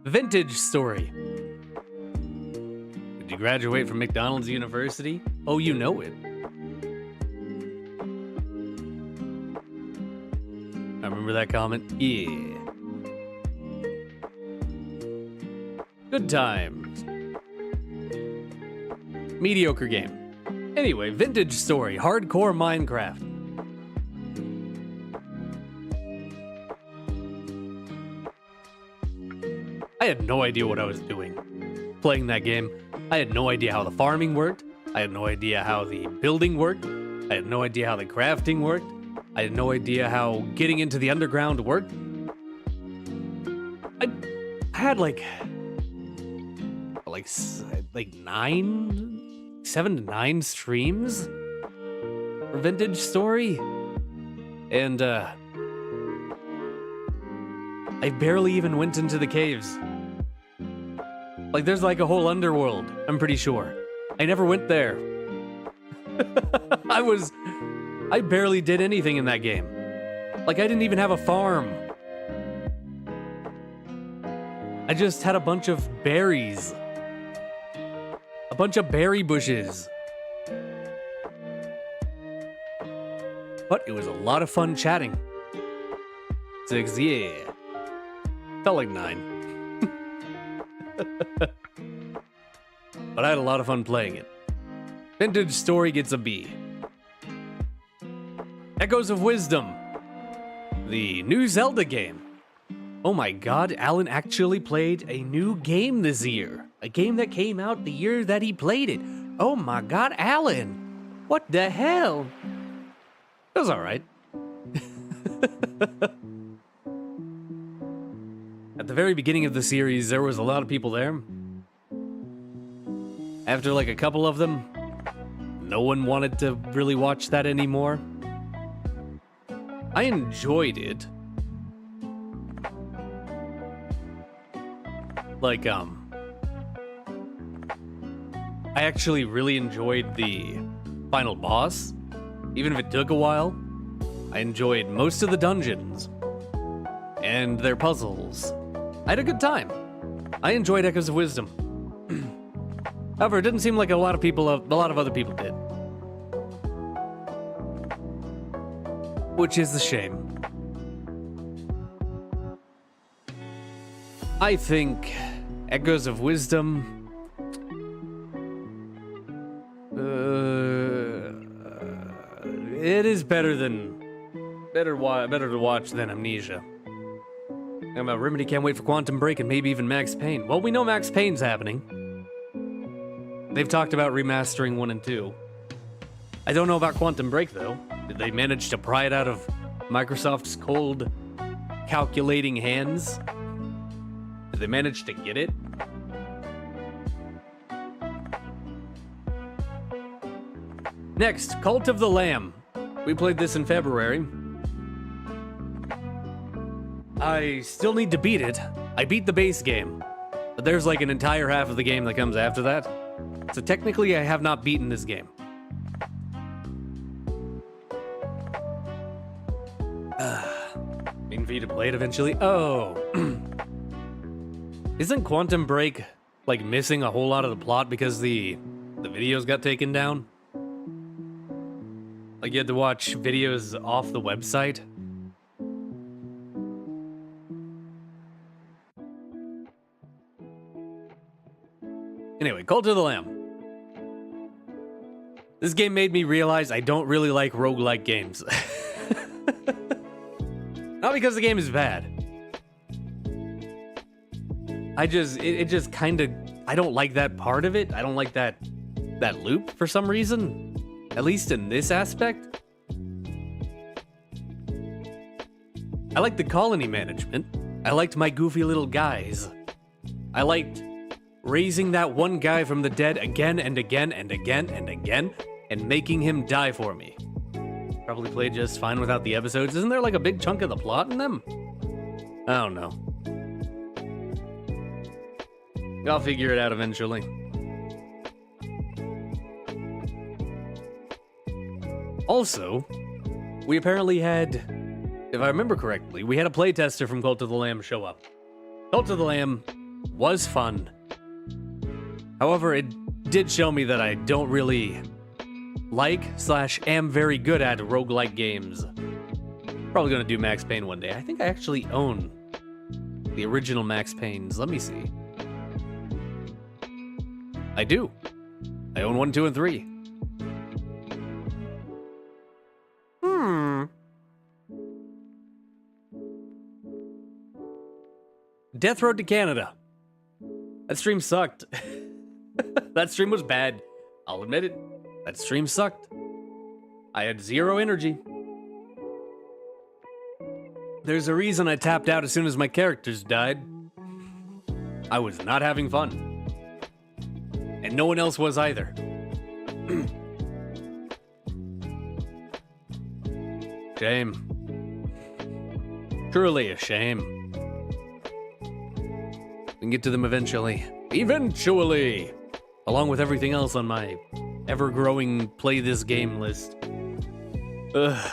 Vintage story. Did you graduate from McDonald's University? Oh, you know it. I remember that comment. Yeah. Good times. Mediocre game. Anyway, vintage story. Hardcore Minecraft. I had no idea what I was doing playing that game. I had no idea how the farming worked. I had no idea how the building worked. I had no idea how the crafting worked. I had no idea how getting into the underground worked. I had like 7 to 9 streams for Vintage Story. And I barely even went into the caves. Like, there's like a whole underworld, I'm pretty sure. I never went there. I barely did anything in that game. Like, I didn't even have a farm. I just had a bunch of berries. A bunch of berry bushes. But it was a lot of fun chatting. 6, yeah. Felt like 9. But I had a lot of fun playing it. Vintage Story gets a B. Echoes of Wisdom. The new Zelda game. Oh my god, Alan actually played a new game this year. A game that came out the year that he played it. Oh my god, Alan. What the hell? It was alright. At the very beginning of the series, there was a lot of people there. After like a couple of them, no one wanted to really watch that anymore. I enjoyed it. Like, I actually really enjoyed the final boss. Even if it took a while, I enjoyed most of the dungeons and their puzzles. I had a good time. I enjoyed Echoes of Wisdom. However, it didn't seem like a lot of other people did. Which is a shame. I think Echoes of Wisdom it is better to watch than Amnesia. Remedy can't wait for Quantum Break and maybe even Max Payne. Well, we know Max Payne's happening. They've talked about remastering 1 and 2. I don't know about Quantum Break, though. Did they manage to pry it out of Microsoft's cold, calculating hands? Did they manage to get it? Next, Cult of the Lamb. We played this in February. I still need to beat it. I beat the base game, but there's like an entire half of the game that comes after that. So technically, I have not beaten this game. Mean for you to play it eventually? Oh. Isn't Quantum Break, like, missing a whole lot of the plot because the videos got taken down? Like, you had to watch videos off the website? Anyway, Cult of the Lamb. This game made me realize I don't really like roguelike games. Not because the game is bad. it just kind of, I don't like that part of it. I don't like that loop for some reason, at least in this aspect. I liked the colony management. I liked my goofy little guys. I liked raising that one guy from the dead again and again and again and again and making him die for me. Probably played just fine without the episodes. Isn't there like a big chunk of the plot in them? I don't know. I'll figure it out eventually. Also, we apparently had, if I remember correctly, we had a playtester from Cult of the Lamb show up. Cult of the Lamb was fun. However, it did show me that I don't really am very good at roguelike games. Probably gonna do Max Payne one day. I think I actually own the original Max Paynes. Let me see. I do. I own 1, 2, and 3. Death Road to Canada. That stream sucked. That stream was bad. I'll admit it. That stream sucked. I had 0 energy. There's a reason I tapped out as soon as my characters died. I was not having fun. And no one else was either. Shame. Truly a shame. We can get to them eventually. Eventually! Along with everything else on my ever-growing play this game list. Ugh.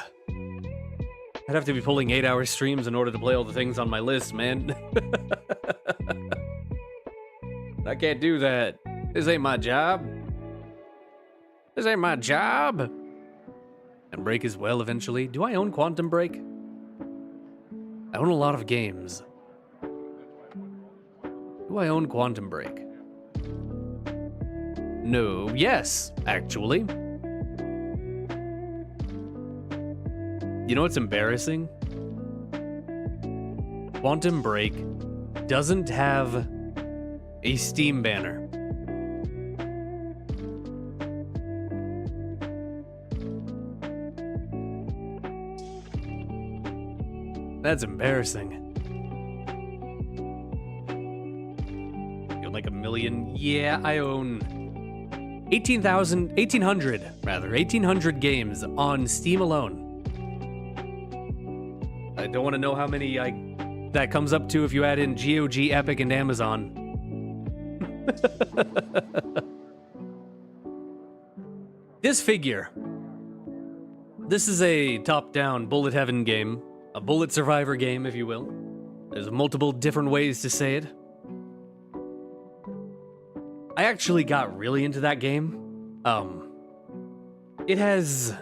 I'd have to be pulling 8-hour streams in order to play all the things on my list, man. I can't do that. This ain't my job. This ain't my job. And Break as well, eventually. Do I own Quantum Break? I own a lot of games. Do I own Quantum Break? No. Yes, actually. You know what's embarrassing? Quantum Break doesn't have a Steam banner. That's embarrassing. Feel like a million. Yeah, I own 1,800 games on Steam alone. I don't want to know how many that comes up to if you add in GOG, Epic, and Amazon. This figure. This is a top-down bullet heaven game. A bullet survivor game, if you will. There's multiple different ways to say it. I actually got really into that game. It's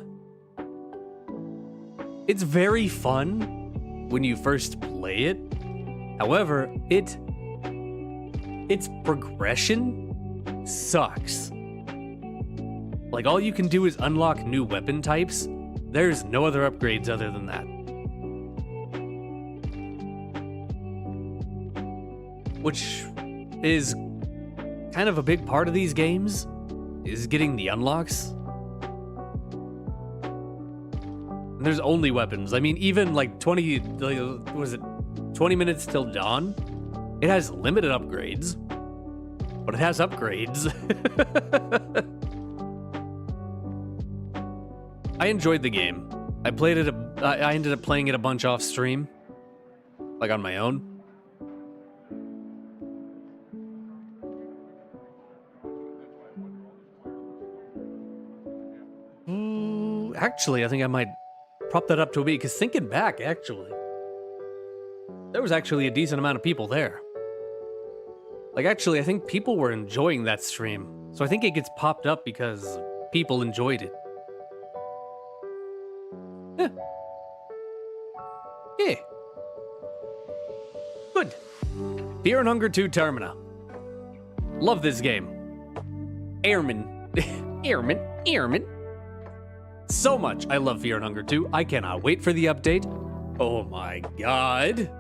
very fun when you first play it. However, its progression sucks. Like, all you can do is unlock new weapon types. There's no other upgrades other than that. Which is kind of a big part of these games, is getting the unlocks. And there's only weapons. I mean, even like 20 minutes till dawn? It has limited upgrades, but it has upgrades. I enjoyed the game. I played it. I ended up playing it a bunch off stream, like on my own. Actually, I think I might prop that up to a B, because thinking back, actually, there was actually a decent amount of people there. Like, actually, I think people were enjoying that stream. So I think it gets popped up because people enjoyed it. Yeah. Yeah. Good. Fear and Hunger 2 Termina. Love this game. Airman. Airman. So much. I love Fear and Hunger 2. I cannot wait for the update. Oh my god.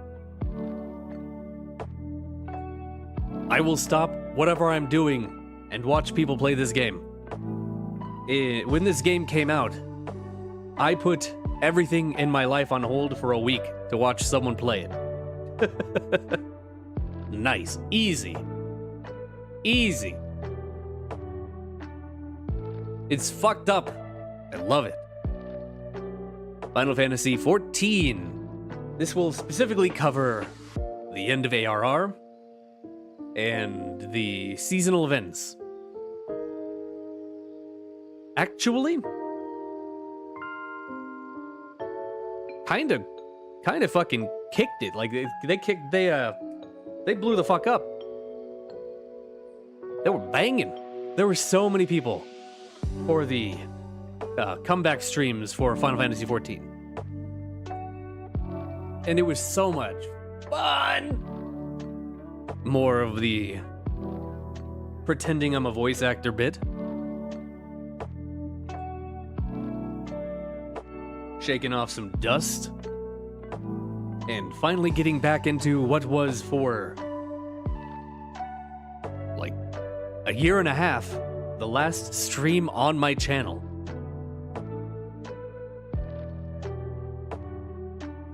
I will stop whatever I'm doing and watch people play this game. When this game came out, I put everything in my life on hold for a week to watch someone play it. Nice. Easy. Easy. It's fucked up. I love it. Final Fantasy XIV. This will specifically cover the end of ARR and the seasonal events. Actually, kind of fucking kicked it. Like they blew the fuck up. They were banging. There were so many people for the comeback streams for Final Fantasy XIV. And it was so much fun. More of the pretending I'm a voice actor bit. Shaking off some dust. And finally getting back into what was for like a year and a half the last stream on my channel.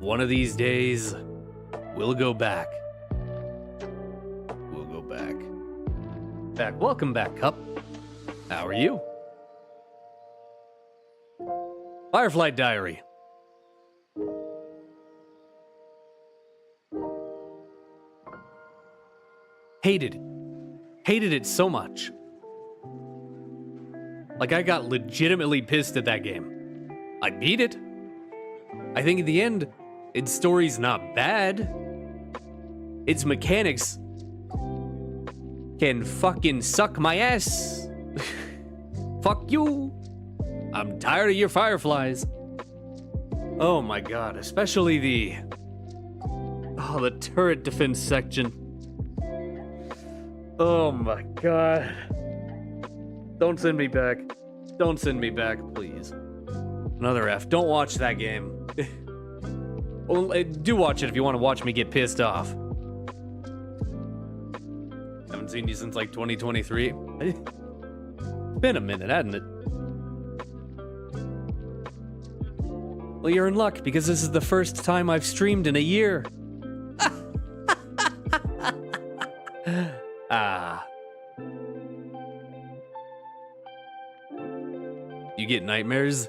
One of these days, we'll go back. We'll go back. Welcome back, Cup. How are you? Firefly Diary. Hated it so much. Like, I got legitimately pissed at that game. I beat it. I think in the end, its story's not bad. Its mechanics can fucking suck my ass. Fuck you. I'm tired of your fireflies. Oh my god, especially the turret defense section. Oh my god. Don't send me back. Don't send me back, please. Another F. Don't watch that game. Well, do watch it if you want to watch me get pissed off. Haven't seen you since like 2023. It's been a minute, hasn't it? Well, you're in luck because this is the first time I've streamed in a year. You get nightmares?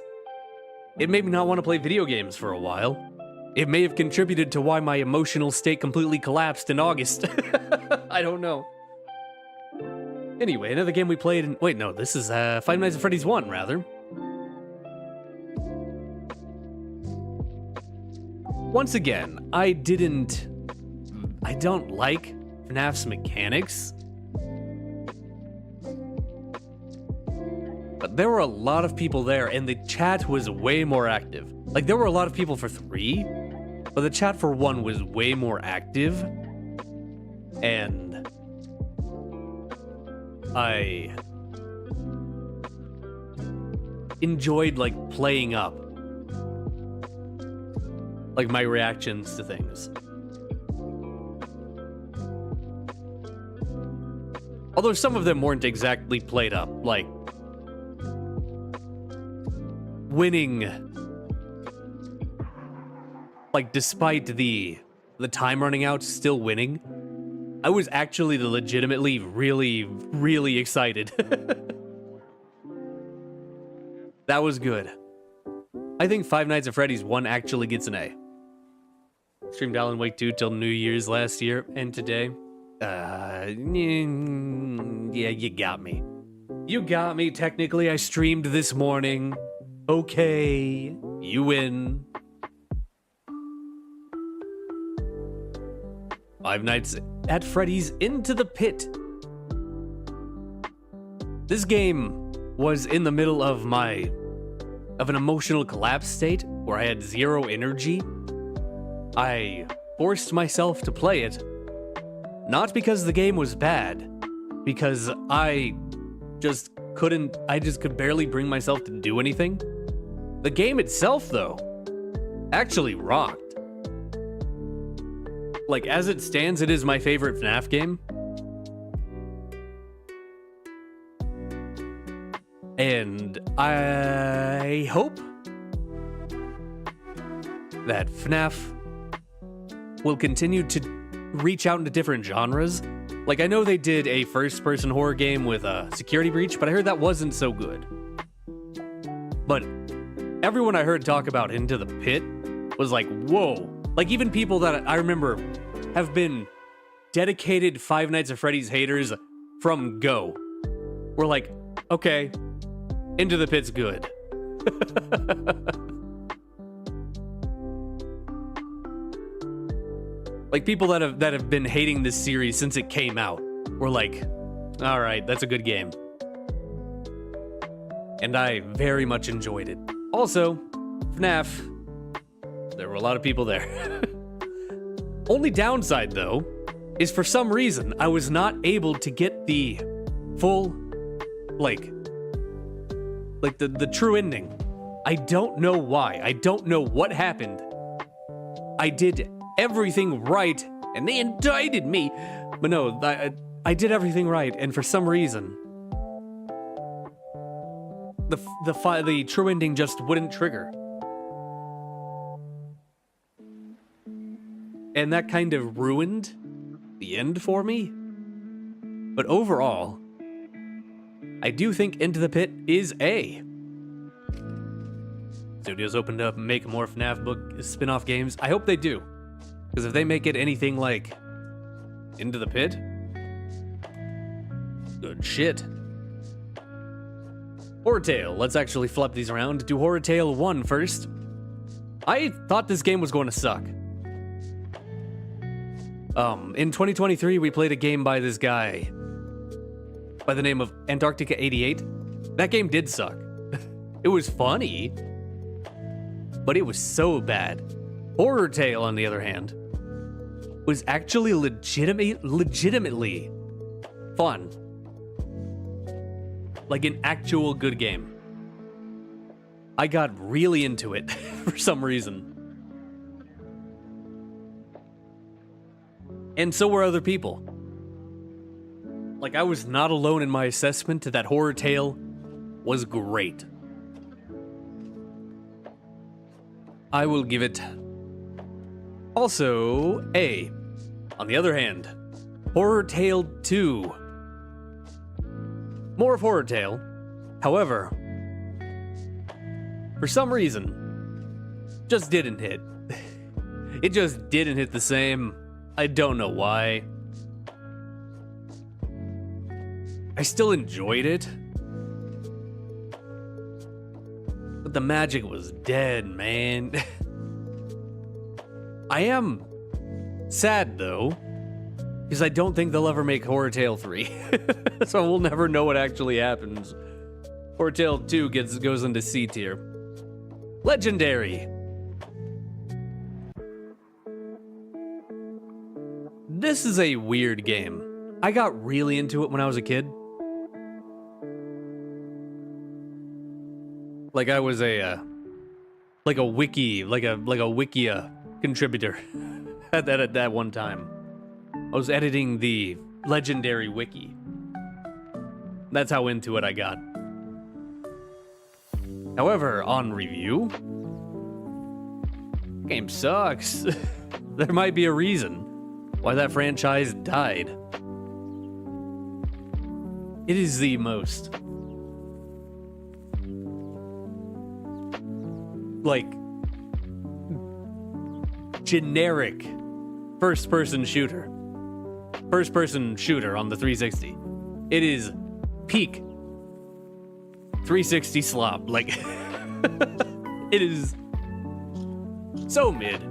It made me not want to play video games for a while. It may have contributed to why my emotional state completely collapsed in August. I don't know. Anyway, another game we played in... Wait, no, this is Five Nights at Freddy's 1, rather. Once again, I don't like FNAF's mechanics. But there were a lot of people there, and the chat was way more active. Like, there were a lot of people for 3, but the chat for 1 was way more active. And I enjoyed, like, playing up, like, my reactions to things. Although some of them weren't exactly played up, like winning, like, despite the time running out, still winning. I was actually legitimately really, really excited. That was good. I think Five Nights at Freddy's 1 actually gets an A. Streamed Alan Wake 2 till New Year's last year, and today. Yeah, you got me. You got me. Technically, I streamed this morning. Okay, you win. Five Nights at Freddy's Into the Pit. This game was in the middle of an emotional collapse state where I had 0 energy. I forced myself to play it, not because the game was bad, because I just could barely bring myself to do anything. The game itself, though, actually rocked. Like, as it stands, it is my favorite FNAF game. And I hope that FNAF will continue to reach out into different genres. Like, I know they did a first-person horror game with a Security Breach, but I heard that wasn't so good. But everyone I heard talk about Into the Pit was like, whoa. Like, even people that I remember have been dedicated Five Nights at Freddy's haters from go. We're like, okay, Into the Pit's good. Like, people that have been hating this series since it came out were like, all right, that's a good game. And I very much enjoyed it. Also, FNAF, there were a lot of people there. Only downside, though, is for some reason, I was not able to get the full, like the true ending. I don't know why. I don't know what happened. I did everything right, and they indicted me. But no, I did everything right, and for some reason, the true ending just wouldn't trigger. And that kind of ruined the end for me. But overall, I do think Into the Pit is A. Studios opened up and make more FNAF book spin-off games. I hope they do. Because if they make it anything like Into the Pit, good shit. Horror Tale. Let's actually flip these around. Do Horror Tale 1 first. I thought this game was going to suck. In 2023, we played a game by this guy by the name of Antarctica 88. That game did suck. It was funny, but it was so bad. Horror Tale, on the other hand, was actually legitimately fun. Like an actual good game. I got really into it for some reason. And so were other people. Like, I was not alone in my assessment that Horror Tale was great. I will give it also A. On the other hand, Horror Tale 2. More of Horror Tale. However, for some reason, just didn't hit. It just didn't hit the same. I don't know why. I still enjoyed it, but the magic was dead, man. I am sad, though, because I don't think they'll ever make Horror Tale 3. So we'll never know what actually happens. Horror Tale 2 goes into C tier. Legendary. This is a weird game. I got really into it when I was a kid. Like, I was a Wikia contributor at that one time. I was editing the Legendary Wiki. That's how into it I got. However, on review, game sucks. There might be a reason why that franchise died. It is the most, like, generic first-person shooter on the 360. It is peak 360 slop. Like, it is so mid.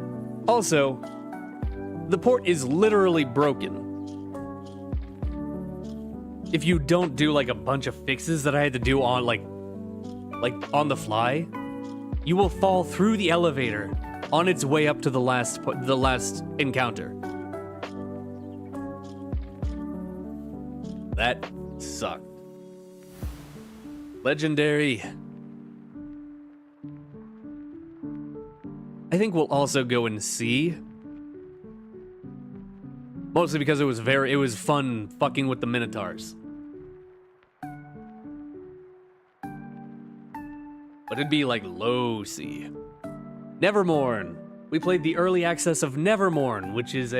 Also, the port is literally broken. If you don't do like a bunch of fixes that I had to do on like on the fly, you will fall through the elevator on its way up to the last encounter. That sucked. Legendary. I think we'll also go and see. Mostly because it was fun fucking with the Minotaurs. but it'd be like low C. Nevermorn. We played the early access of Nevermorn, which is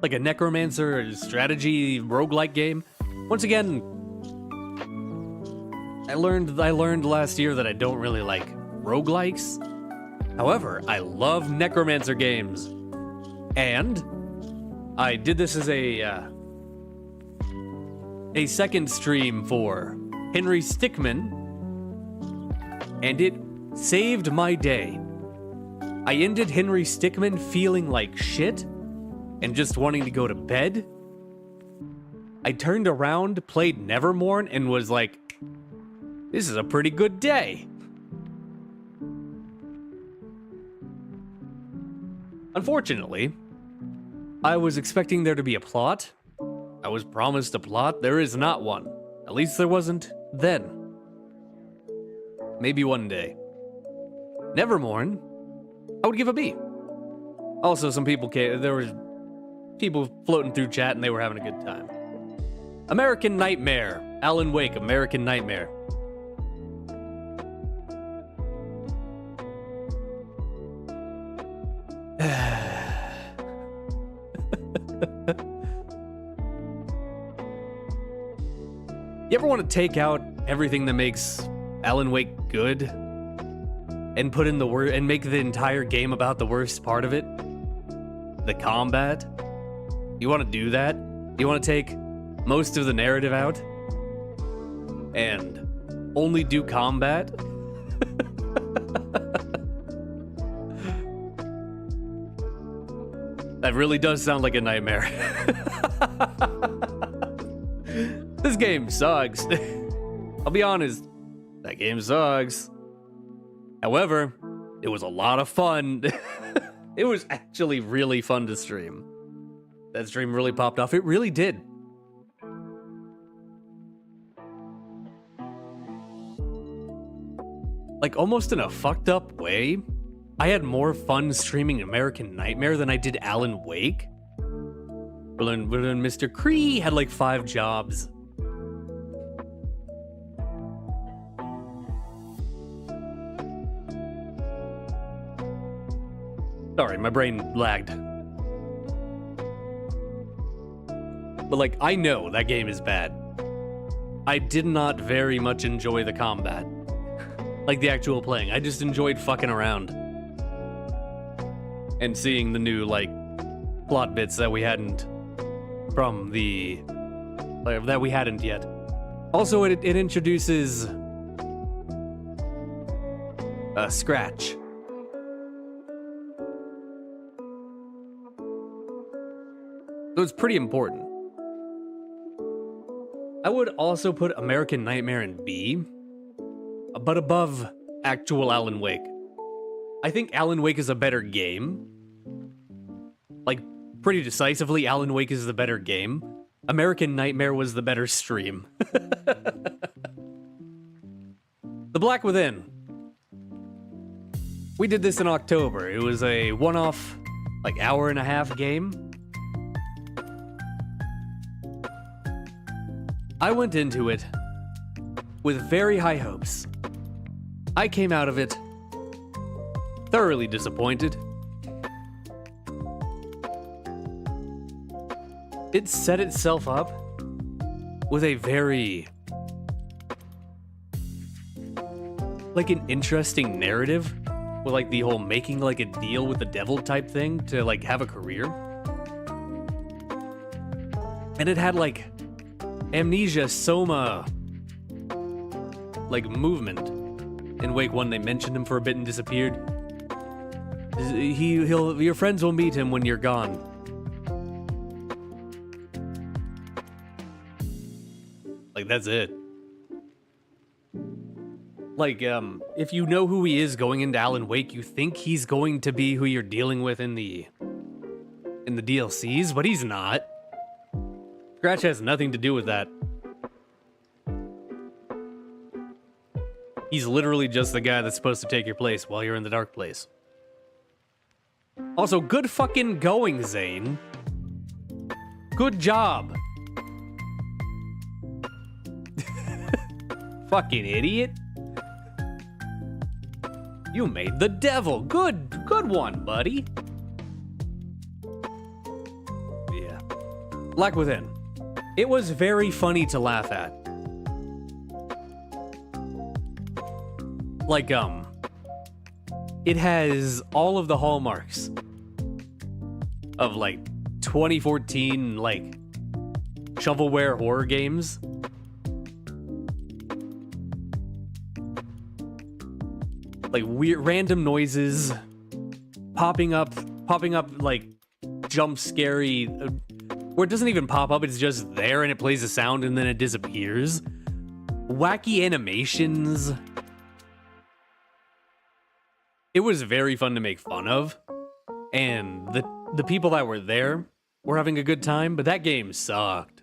like a necromancer strategy roguelike game. Once again, I learned last year that I don't really like roguelikes. However, I love necromancer games. And I did this as a second stream for Henry Stickmin, and it saved my day. I ended Henry Stickmin feeling like shit and just wanting to go to bed. I turned around, played Nevermorn, and was like, this is a pretty good day. Unfortunately, I was expecting there to be a plot. I was promised a plot. There is not one. At least there wasn't then. Maybe one day. Nevermorn, I would give a B. Also, some people came, there was people floating through chat and they were having a good time. American Nightmare. Alan Wake, American Nightmare. You ever want to take out everything that makes Alan Wake good and put in the and make the entire game about the worst part of it? The combat? You want to do that? You want to take most of the narrative out and only do combat? That really does sound like a nightmare. This game sucks. I'll be honest, that game sucks. However, it was a lot of fun. It was actually really fun to stream. That stream really popped off. It really did. Like, almost in a fucked up way, I had more fun streaming American Nightmare than I did Alan Wake. But then Mr. Cree had like 5 jobs. Sorry, my brain lagged. But like, I know that game is bad. I did not very much enjoy the combat. Like the actual playing. I just enjoyed fucking around. And seeing the new, like, plot bits that we hadn't from the... that we hadn't yet. Also, it introduces... Scratch. So it's pretty important. I would also put American Nightmare in B, but above actual Alan Wake. I think Alan Wake is a better game. Like, pretty decisively, Alan Wake is the better game. American Nightmare was the better stream. The Black Within. We did this in October. It was a one-off, like, hour-and-a-half game. I went into it with very high hopes. I came out of it thoroughly disappointed. It set itself up with a very, like, an interesting narrative with, like, the whole making, like, a deal with the devil type thing to, like, have a career. And it had, like, Amnesia Soma, like, movement. In Wake 1, they mentioned him for a bit and disappeared. Your friends will meet him when you're gone. Like, that's it. Like, if you know who he is going into Alan Wake, you think he's going to be who you're dealing with in the DLCs, but he's not. Scratch has nothing to do with that. He's literally just the guy that's supposed to take your place while you're in the dark place. Also, good fucking going, Zane. Good job. Fucking idiot. You made the devil. Good one, buddy. Yeah. Black Within. It was very funny to laugh at. Like, it has all of the hallmarks of, like, 2014, like, shovelware horror games. Like, weird, random noises, popping up, like, jump scary, where it doesn't even pop up, it's just there and it plays a sound and then it disappears. Wacky animations. It was very fun to make fun of, and the people that were there were having a good time, but that game sucked.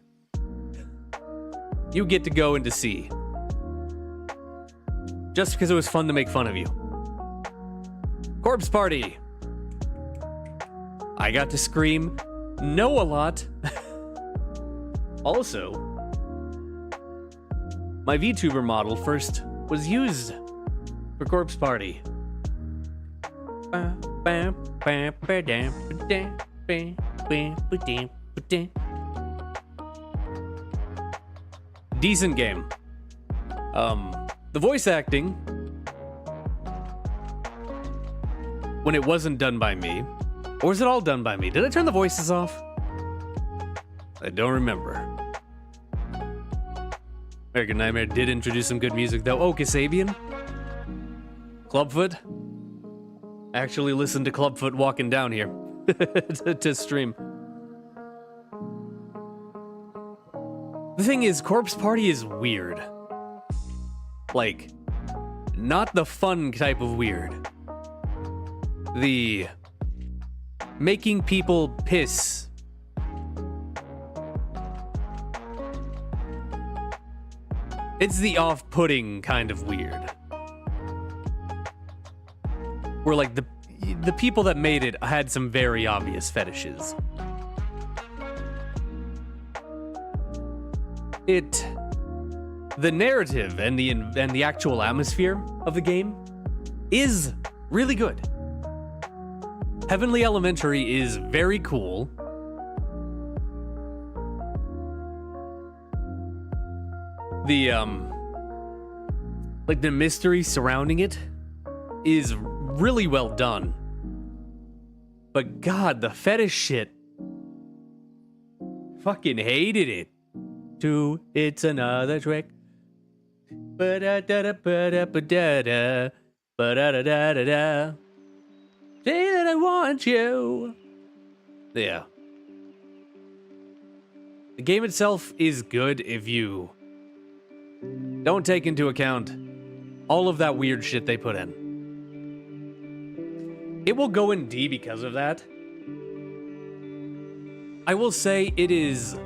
You get to go into sea. Just because it was fun to make fun of you. Corpse Party. I got to scream, know a lot. Also, my VTuber model first was used for Corpse Party. Decent game. The voice acting, when it wasn't done by me, or was it all done by me? Did I turn the voices off? I don't remember. American Nightmare did introduce some good music though. Oh, Kasabian? Clubfoot? I actually listened to Clubfoot walking down here to stream. The thing is, Corpse Party is weird. Like, not the fun type of weird. The making people piss. It's the off-putting kind of weird. Where, like, the people that made it had some very obvious fetishes. The narrative and the actual atmosphere of the game is really good. Heavenly Elementary is very cool. The like the mystery surrounding it is really well done. But God, the fetish shit. Fucking hated it. It's another trick. Ba-da-da-da-ba-da-ba-da-da. Ba-da-da-da-da-da. Say that I want you. Yeah. The game itself is good if you don't take into account all of that weird shit they put in. It will go in D because of that. I will say it is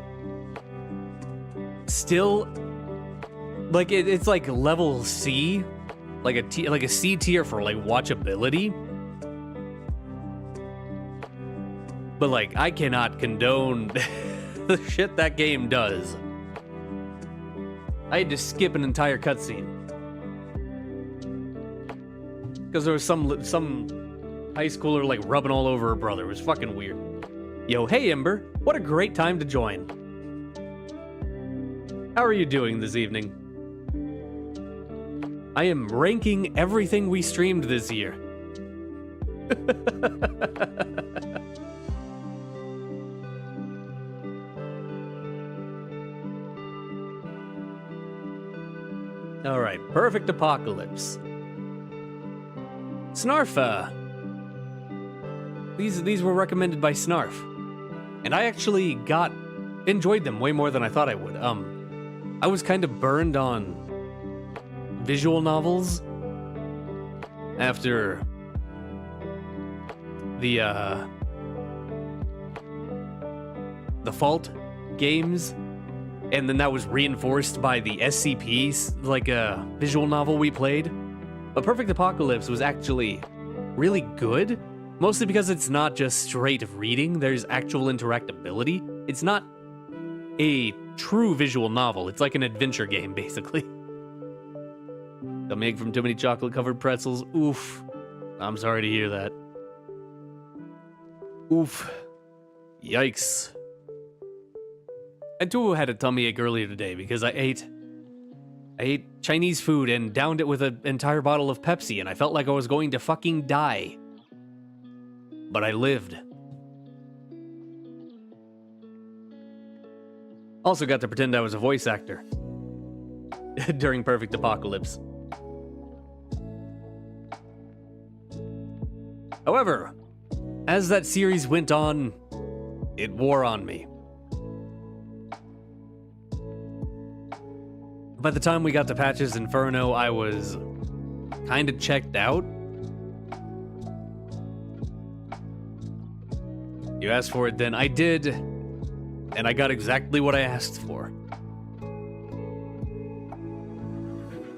still like it's like level C, like a C tier for like watchability. But like I cannot condone the shit that game does. I had to skip an entire cutscene because there was some high schooler like rubbing all over her brother. It was fucking weird. Yo, hey Ember, what a great time to join. How are you doing this evening? I am ranking everything we streamed this year. All right, Perfect Apocalypse. Snarf, these were recommended by Snarf, and I actually enjoyed them way more than I thought I would. I was kind of burned on visual novels after the Fault games. And then that was reinforced by the SCP's, like a visual novel we played. But Perfect Apocalypse was actually really good, mostly because it's not just straight reading, there's actual interactability. It's not a true visual novel, it's like an adventure game, basically. The make from too many chocolate-covered pretzels, oof. I'm sorry to hear that. Oof. Yikes. I too had a tummy ache earlier today because I ate Chinese food and downed it with an entire bottle of Pepsi, and I felt like I was going to fucking die. But I lived. Also got to pretend I was a voice actor during Perfect Apocalypse. However, as that series went on, it wore on me. By the time we got to Patches Inferno, I was kind of checked out. You asked for it then. I did, and I got exactly what I asked for.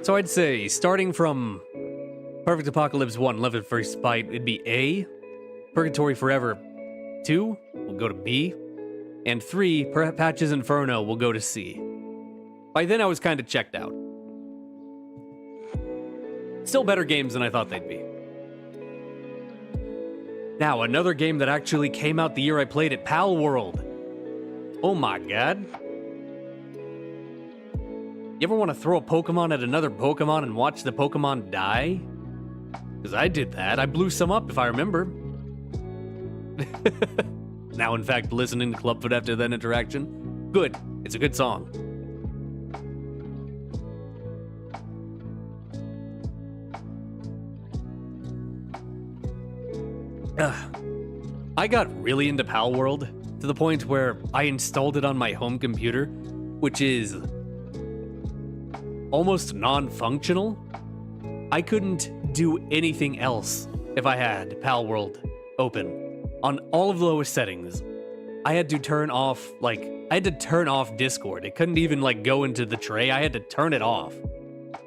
So I'd say, starting from Perfect Apocalypse 1, Love at First Bite, it'd be A. Purgatory Forever 2 will go to B. And 3, Patches Inferno will go to C. By then I was kind of checked out. Still better games than I thought they'd be. Now, another game that actually came out the year I played it, Pal World. Oh my god. You ever want to throw a Pokemon at another Pokemon and watch the Pokemon die? Because I did that. I blew some up, if I remember. Now, in fact, listening to Clubfoot after that interaction. Good. It's a good song. I got really into Pal World to the point where I installed it on my home computer, which is almost non-functional. I couldn't do anything else if I had Pal World open on all of the lowest settings. I had to turn off, Discord. It couldn't even, go into the tray. I had to turn it off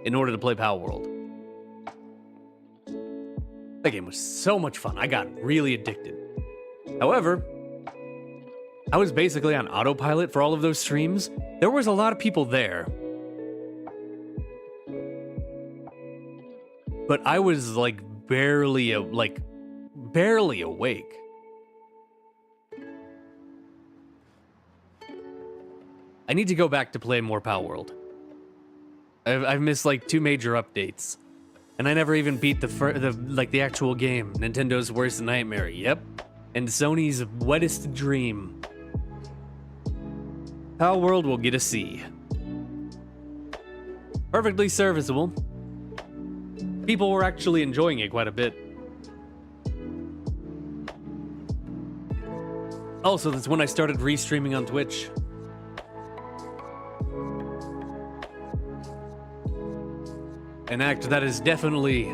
in order to play Pal World. That game was so much fun. I got really addicted. However, I was basically on autopilot for all of those streams. There was a lot of people there. But I was, barely awake. I need to go back to play more Pal World. I've missed, 2 major updates. And I never even beat the actual game. Nintendo's worst nightmare, yep. And Sony's wettest dream. Pal World will get a C. Perfectly serviceable. People were actually enjoying it quite a bit. Also, that's when I started restreaming on Twitch. An act that has definitely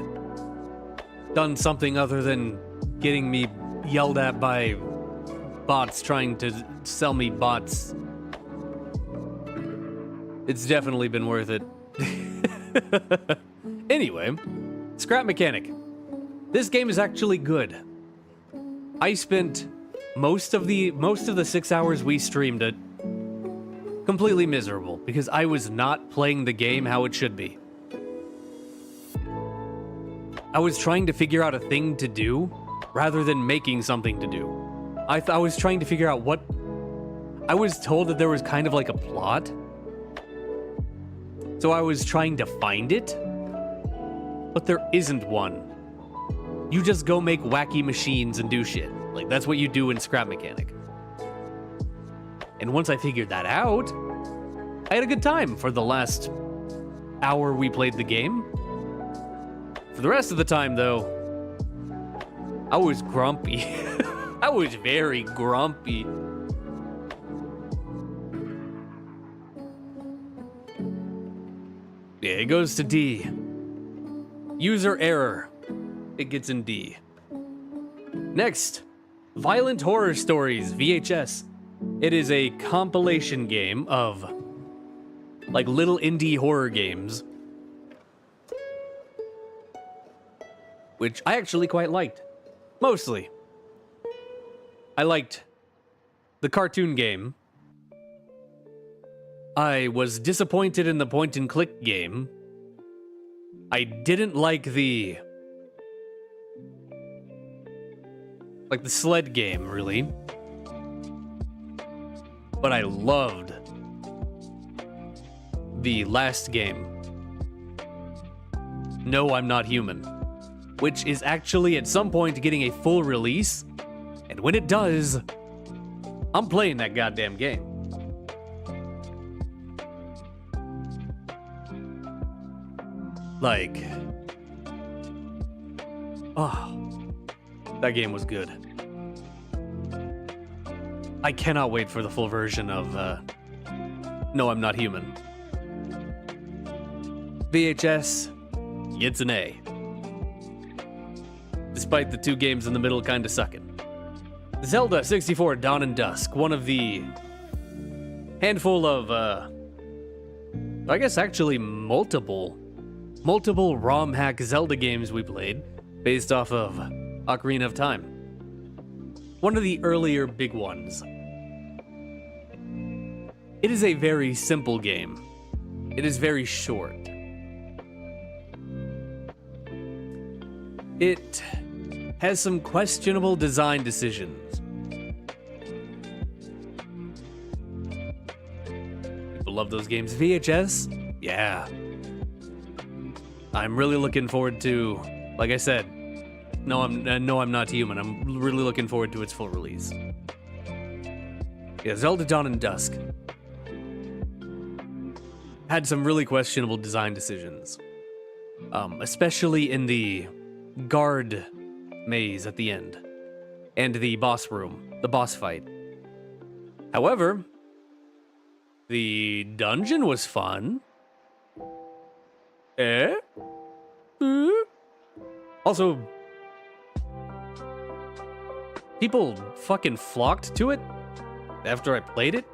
done something other than getting me yelled at by bots trying to sell me bots. It's definitely been worth it. Anyway, Scrap Mechanic. This game is actually good. I spent most of the 6 hours we streamed it completely miserable because I was not playing the game how it should be. I was trying to figure out a thing to do rather than making something to do. I was trying to figure out what... I was told that there was kind of a plot. So I was trying to find it. But there isn't one. You just go make wacky machines and do shit. That's what you do in Scrap Mechanic. And once I figured that out, I had a good time for the last hour we played the game. For the rest of the time, though, I was grumpy. I was very grumpy. Yeah, it goes to D. User error. It gets in D. Next, Violent Horror Stories, VHS. It is a compilation game of, little indie horror games. Which I actually quite liked. Mostly. I liked the cartoon game. I was disappointed in the point-and-click game. I didn't like the Like the sled game, really. But I loved the last game, No, I'm Not Human, which is actually at some point getting a full release, and when it does, I'm playing that goddamn game. Like, oh, that game was good. I cannot wait for the full version of No, I'm Not Human. VHS gets an A. Despite the two games in the middle kinda sucking. Zelda 64 Dawn and Dusk, one of the handful of, I guess actually multiple ROM hack Zelda games we played based off of Ocarina of Time. One of the earlier big ones. It is a very simple game. It is very short. It has some questionable design decisions. People love those games. VHS? Yeah. I'm really looking forward to, like I said, No, I'm Not Human. I'm really looking forward to its full release. Yeah, Zelda Dawn and Dusk had some really questionable design decisions, especially in the guard maze at the end and the boss room, the boss fight. However, the dungeon was fun. Also, people fucking flocked to it after I played it.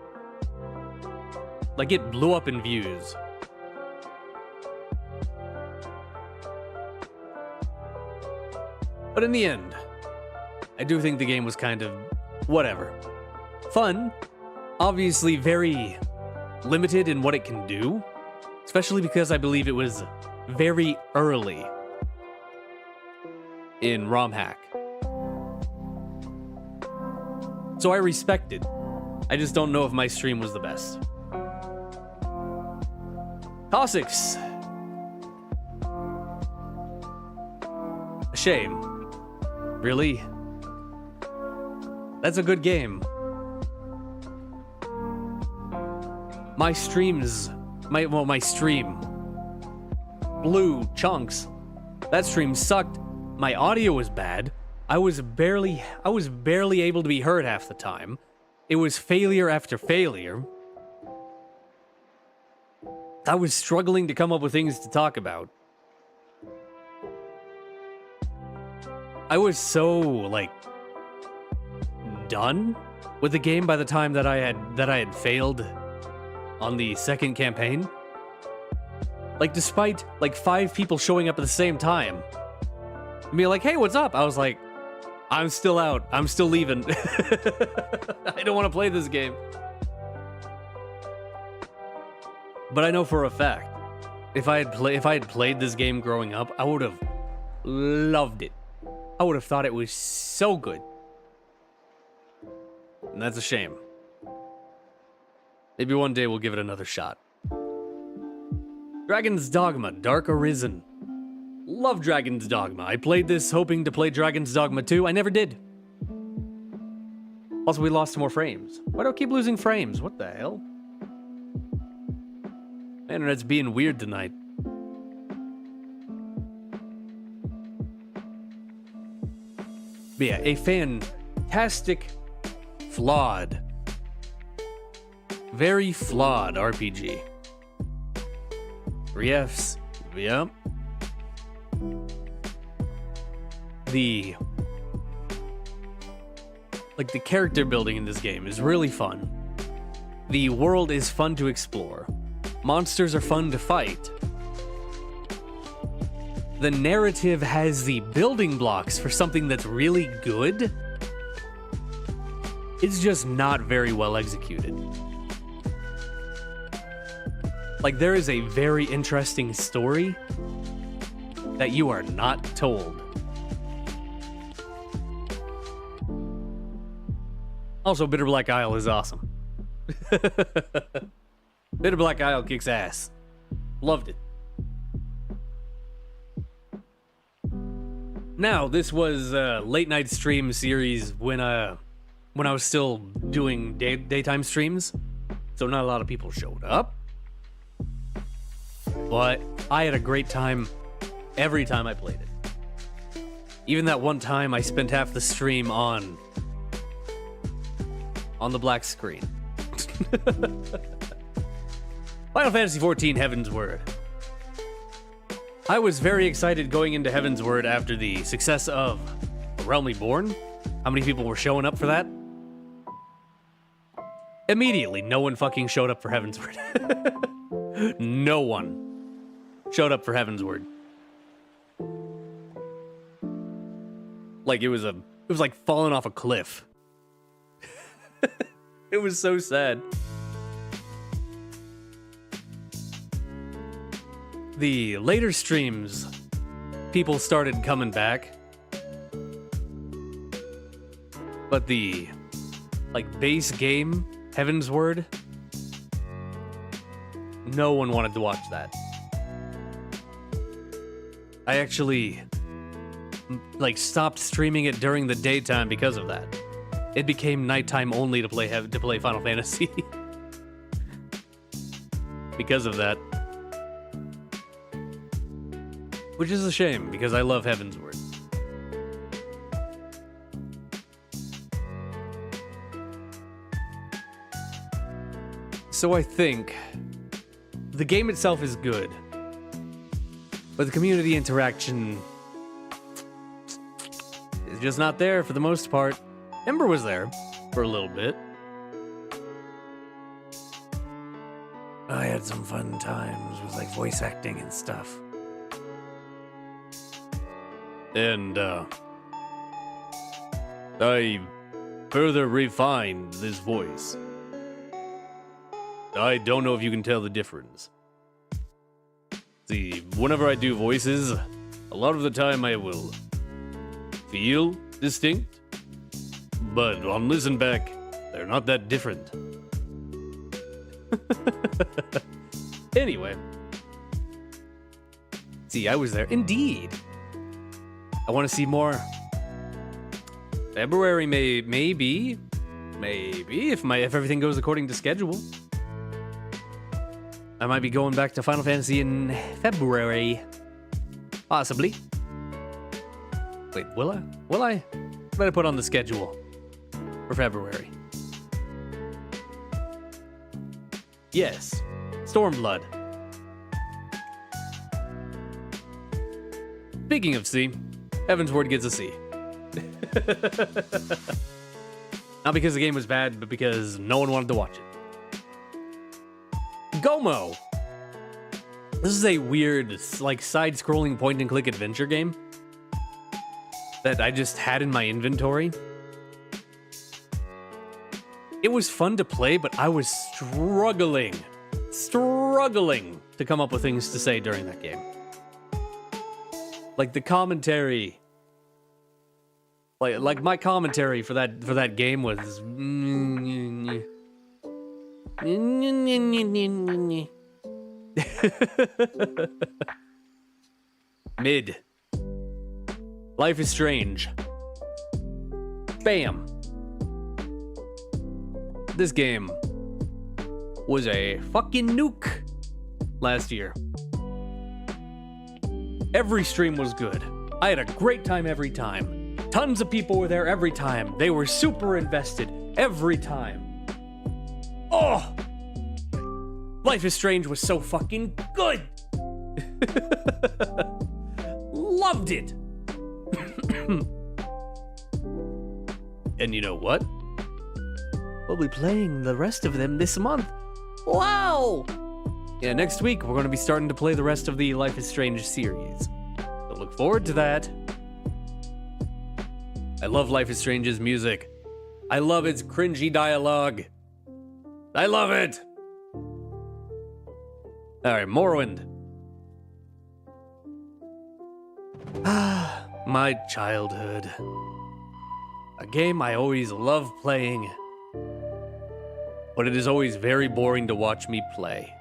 Like, it blew up in views. But in the end, I do think the game was kind of whatever. Fun, obviously very limited in what it can do, especially because I believe it was very early in ROM hack. So I respect it. I just don't know if my stream was the best. Cossacks. A shame. Really? That's a good game. My stream, Blue Chunks, that stream sucked. My audio was bad. I was barely able to be heard half the time. It was failure after failure. I was struggling to come up with things to talk about. I was so, like, done with the game by the time that I had failed on the second campaign. Like, despite, like, 5 people showing up at the same time and be like, hey, what's up? I was like, I'm still out. I'm still leaving. I don't want to play this game. But I know for a fact, if I had played this game growing up, I would have loved it. I would have thought it was so good. And that's a shame. Maybe one day we'll give it another shot. Dragon's Dogma, Dark Arisen. Love Dragon's Dogma. I played this hoping to play Dragon's Dogma 2. I never did. Also, we lost more frames. Why do I keep losing frames? What the hell? My internet's being weird tonight. But yeah, a fantastic, flawed, very flawed RPG. 3 Fs. Yep. The character building in this game is really fun. The world is fun to explore. Monsters are fun to fight. The narrative has the building blocks for something that's really good. It's just not very well executed. Like, there is a very interesting story that you are not told. Also, Bitter Black Isle is awesome. Bitter Black Isle kicks ass. Loved it. Now, this was a late night stream series when I was still doing daytime streams, so not a lot of people showed up. But I had a great time every time I played it. Even that one time I spent half the stream on the black screen. Final Fantasy XIV Heaven's Word. I was very excited going into Heaven's Word after the success of A Realm Reborn. How many people were showing up for that? Immediately, no one fucking showed up for Heaven's Word. No one showed up for Heaven's Word. Like it was like falling off a cliff. It was so sad. The later streams, people started coming back. But the, like, base game, Heaven's Word, no one wanted to watch that. I actually, like, stopped streaming it during the daytime because of that. It became nighttime only to play Final Fantasy. Because of that. Which is a shame, because I love Heaven's Word. So I think the game itself is good, but the community interaction is just not there for the most part. Ember was there for a little bit. I had some fun times with like voice acting and stuff. And I further refined this voice. I don't know if you can tell the difference. See, whenever I do voices, a lot of the time I will feel distinct, but on listen back, they're not that different. Anyway. See, I was there. Indeed. I want to see more. February maybe if everything goes according to schedule. I might be going back to Final Fantasy in February. Possibly. Wait, will I? Will I? Better put on the schedule for February. Yes. Stormblood. Speaking of C, Heaven's Word gets a C. Not because the game was bad, but because no one wanted to watch it. Gomo! This is a weird, like, side-scrolling point-and-click adventure game that I just had in my inventory. It was fun to play, but I was struggling to come up with things to say during that game. Like, the commentary... Like my commentary for that game was... Mid. Life is Strange. Bam. This game was a fucking nuke last year. Every stream was good. I had a great time every time. Tons of people were there every time. They were super invested every time. Oh! Life is Strange was so fucking good! Loved it! And you know what? We'll be playing the rest of them this month. Wow! Yeah, next week we're going to be starting to play the rest of the Life is Strange series. So look forward to that. I love Life is Strange's music. I love its cringy dialogue. I love it! Alright, Morrowind. My childhood. A game I always loved playing but it is always very boring to watch me play.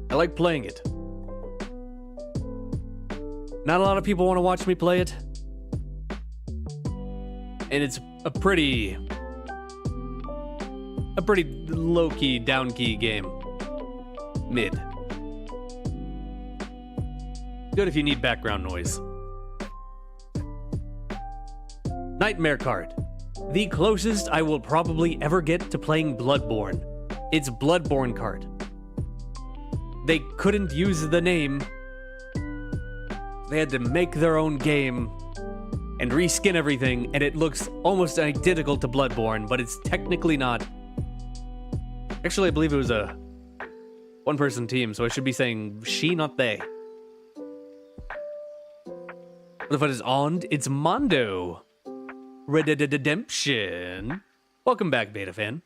I like playing it. Not a lot of people want to watch me play it. And it's a pretty low-key, down-key game. Mid. Good if you need background noise. Nightmare Cart. The closest I will probably ever get to playing Bloodborne. It's Bloodborne Cart. They couldn't use the name. They had to make their own game and reskin everything, and it looks almost identical to Bloodborne, but it's technically not. Actually, I believe it was a one-person team, so I should be saying she, not they. What if it is on? It's Mondo. Redemption. Welcome back, beta fan.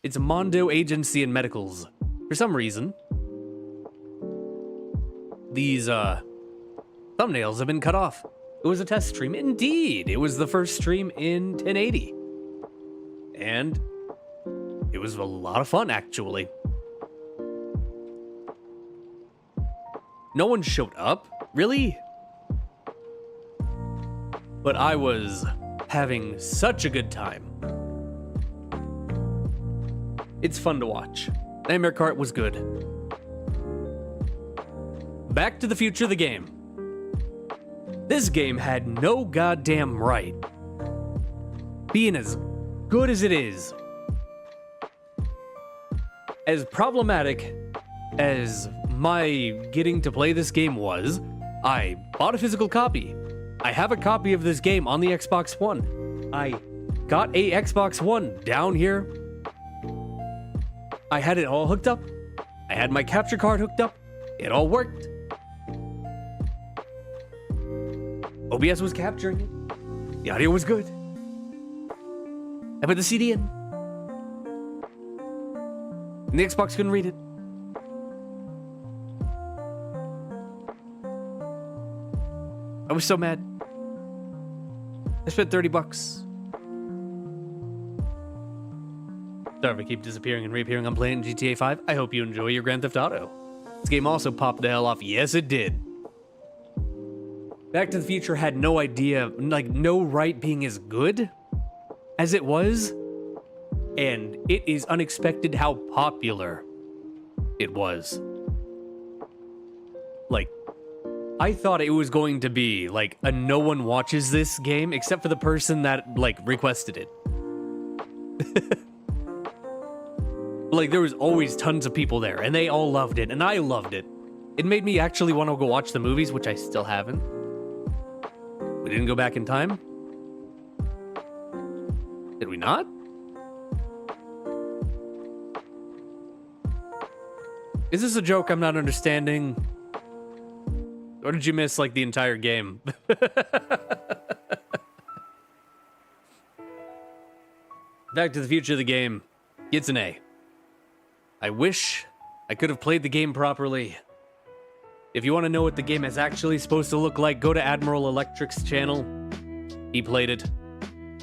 It's Mondo Agency and Medicals. For some reason, these thumbnails have been cut off. It was a test stream. Indeed, it was the first stream in 1080. And it was a lot of fun, actually. No one showed up, really? But I was having such a good time. It's fun to watch. Nightmare Cart was good. Back to the Future, the game. This game had no goddamn right being as good as it is. As problematic as my getting to play this game was, I bought a physical copy. I have a copy of this game on the Xbox One. I got a Xbox One down here. I had it all hooked up. I had my capture card hooked up. It all worked. OBS was capturing it. The audio was good. I put the CD in. And the Xbox couldn't read it. I was so mad. I spent $30. Sorry if I keep disappearing and reappearing. I'm playing GTA 5. I hope you enjoy your Grand Theft Auto. This game also popped the hell off. Yes, it did. Back to the Future had no idea, like no right being as good as it was. And it is unexpected how popular it was. Like, I thought it was going to be like a no one watches this game except for the person that like requested it. Like there was always tons of people there and they all loved it and I loved it. It made me actually want to go watch the movies, which I still haven't. We didn't go back in time. Did we not? Is this a joke I'm not understanding? Or did you miss, like, the entire game? Back to the Future, the game gets an A. I wish I could have played the game properly. If you want to know what the game is actually supposed to look like, go to Admiral Electric's channel. He played it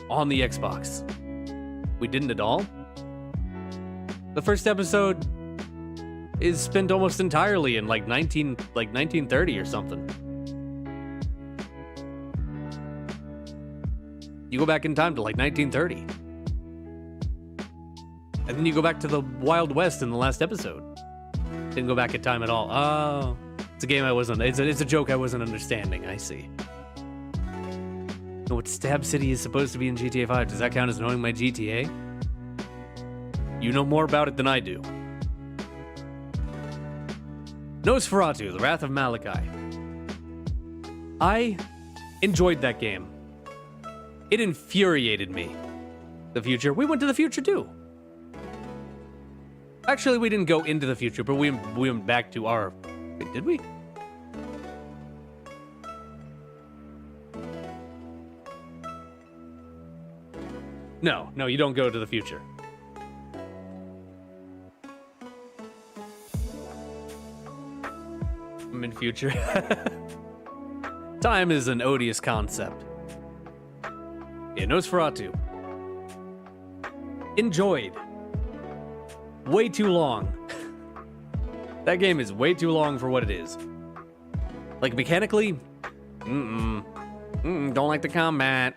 on the Xbox. We didn't at all. The first episode is spent almost entirely in like 1930 or something. You go back in time to like 1930. And then you go back to the Wild West in the last episode. Didn't go back in time at all. Oh, it's a game I wasn't, it's a joke I wasn't understanding, I see. Know what Stab City is supposed to be in GTA 5? Does that count as knowing my GTA? You know more about it than I do. Nosferatu, The Wrath of Malachi. I enjoyed that game. It infuriated me. The future. We went to the future too. Actually, we didn't go into the future, but we went back to our... Wait, did we? No, you don't go to the future. I'm in future. Time is an odious concept. Yeah, Nosferatu. Enjoyed. Way too long. That game is way too long for what it is. Like, mechanically, don't like the combat.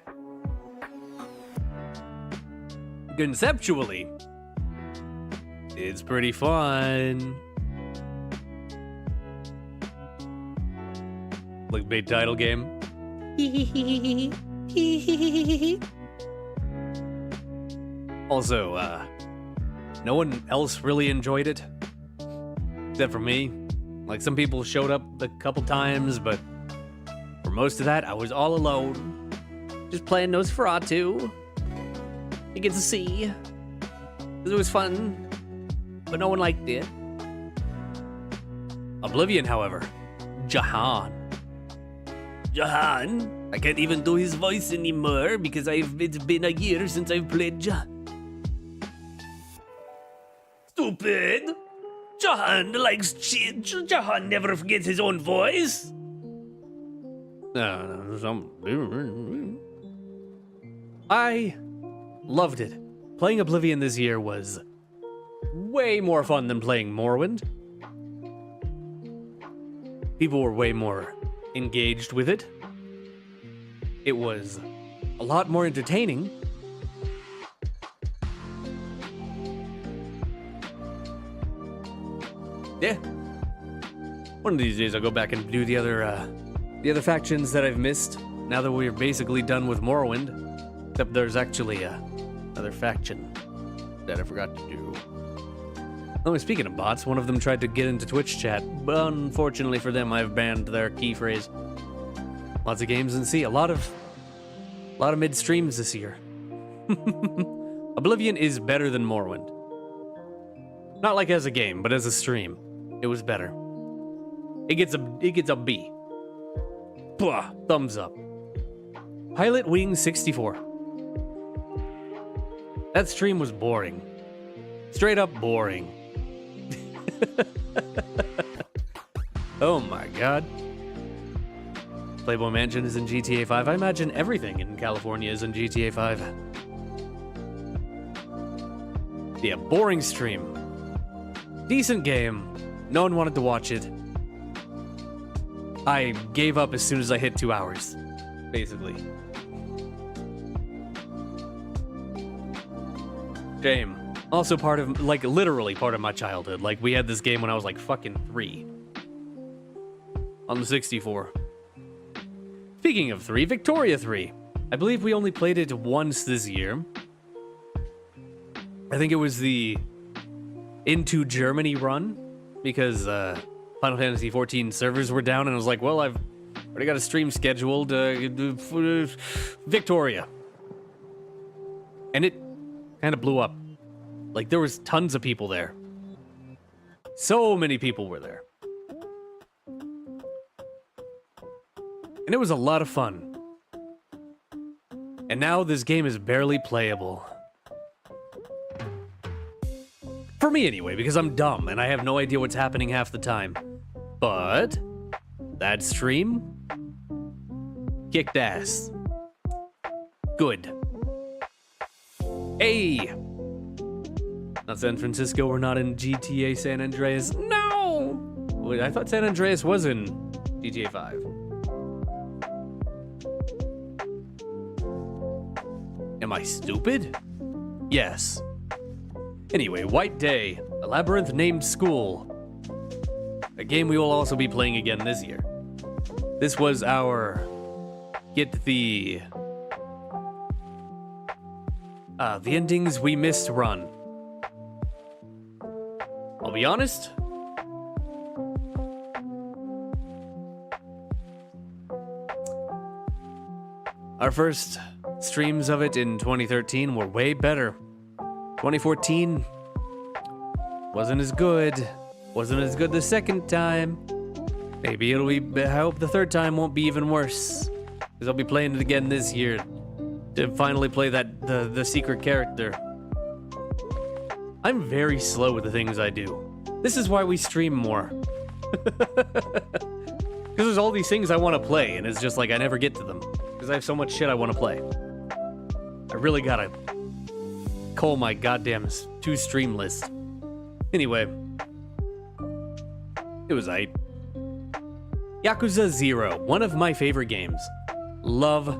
Conceptually, it's pretty fun. Like, big title game. Also, no one else really enjoyed it. Except for me. Like, some people showed up a couple times, but for most of that, I was all alone. Just playing Nosferatu. You get to see. It was fun, but no one liked it. Oblivion, however. Jahan. Jahan? I can't even do his voice anymore because it's been a year since I've played Stupid! Jahan likes change. Jahan never forgets his own voice. I loved it. Playing Oblivion this year was way more fun than playing Morrowind. People were way more engaged with it. It was a lot more entertaining. Yeah. One of these days I'll go back and do the other factions that I've missed. Now that we're basically done with Morrowind, except there's actually another faction that I forgot to do. Oh, speaking of bots, one of them tried to get into Twitch chat, but unfortunately for them, I've banned their key phrase. Lots of games in sea, a lot of mid streams this year. Oblivion is better than Morrowind. Not like as a game, but as a stream, it was better. It gets a B. Blah, thumbs up. Pilot Wing 64. That stream was boring. Straight up boring. Oh my god. Playboy Mansion is in GTA 5. I imagine everything in California is in GTA 5. Yeah, boring stream. Decent game. No one wanted to watch it. I gave up as soon as I hit 2 hours, basically. Shame. Also part of, like, literally part of my childhood. Like, we had this game when I was, like, fucking 3. On the 64. Speaking of 3, Victoria 3. I believe we only played it once this year. I think it was the Into Germany run, because Final Fantasy XIV servers were down, and I was like, well, I've already got a stream scheduled, Victoria. And it kind of blew up. Like, there was tons of people there. So many people were there. And it was a lot of fun. And now this game is barely playable. For me anyway, because I'm dumb and I have no idea what's happening half the time. But that stream kicked ass. Good. Hey! Not San Francisco, we're not in GTA San Andreas. No! Wait, I thought San Andreas was in GTA 5. Am I stupid? Yes. Anyway, White Day, a labyrinth-named school. A game we will also be playing again this year. This was our get the endings we missed run. I'll be honest. Our first streams of it in 2013 were way better. 2014 wasn't as good. Wasn't as good the second time. Maybe it'll be, I hope the third time won't be even worse. Because I'll be playing it again this year to finally play the secret character. I'm very slow with the things I do. This is why we stream more. Because there's all these things I want to play, and it's just like I never get to them. Because I have so much shit I want to play. I really gotta cull my goddamn 2-stream list. Anyway. It was aight. Yakuza 0, one of my favorite games. Love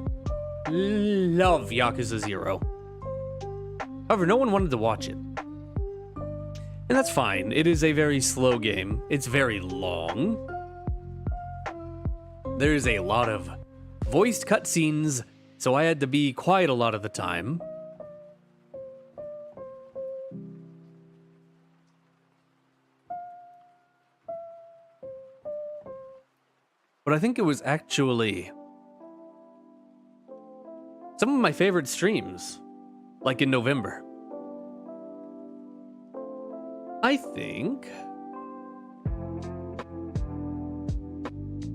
Yakuza 0. However, no one wanted to watch it. And that's fine. It is a very slow game. It's very long. There's a lot of voiced cutscenes, so I had to be quiet a lot of the time. But I think it was actually some of my favorite streams, like in November. I think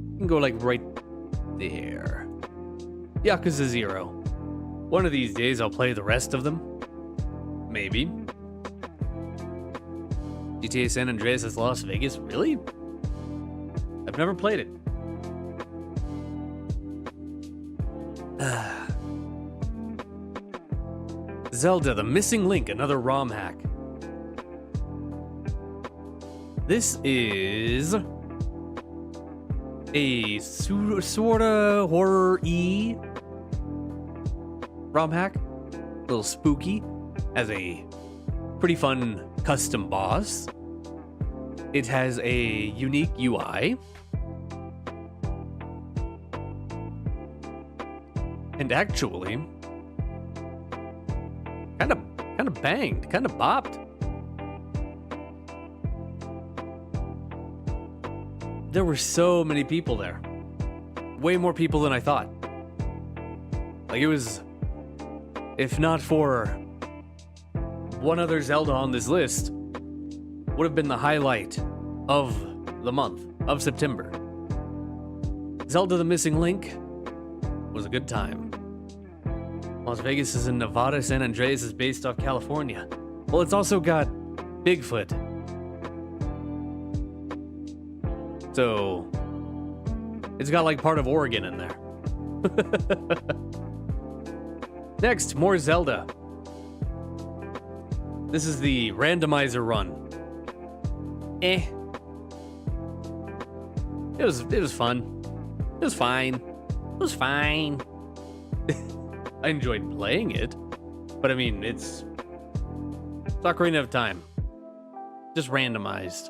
you can go like right there. Yakuza 0. One of these days I'll play the rest of them. Maybe. GTA San Andreas is Las Vegas? Really? I've never played it. Zelda, the Missing Link, another ROM hack. This is a sorta horror-y ROM hack. A little spooky. Has a pretty fun custom boss. It has a unique UI. And actually, kind of banged, kind of bopped. There were so many people there. Way more people than I thought. Like, it was, if not for one other Zelda on this list, would have been the highlight of the month, of September. Zelda the Missing Link was a good time. Las Vegas is in Nevada, San Andreas is based off California. Well, it's also got Bigfoot. So, it's got like part of Oregon in there. Next, more Zelda. This is the randomizer run. It was fun. It was fine. It was fine. I enjoyed playing it, but I mean, it's Ocarina of Time. Just randomized.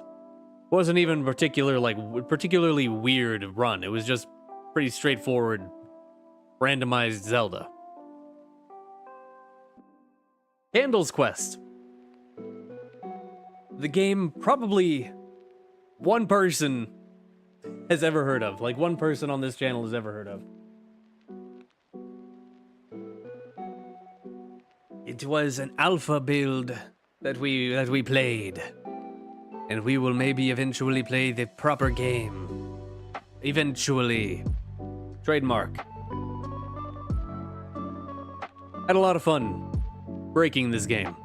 Wasn't even particularly weird run. It was just pretty straightforward, randomized Zelda. Candle's Quest. The game probably one person has ever heard of. Like, one person on this channel has ever heard of. It was an alpha build that we played. And we will maybe eventually play the proper game. Eventually. Trademark. Had a lot of fun breaking this game.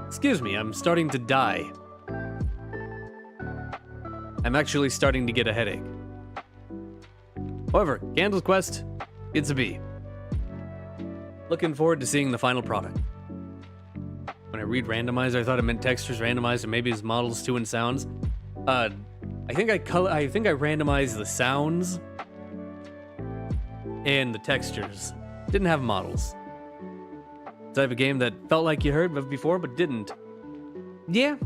Excuse me, I'm starting to die. I'm actually starting to get a headache. However, Candle's Quest, it's a B. Looking forward to seeing the final product. When I read randomizer, I thought it meant textures randomized, or maybe it's models too and sounds. I think I randomized the sounds and the textures. Didn't have models. Type of game that felt like you heard before, but didn't. Yeah.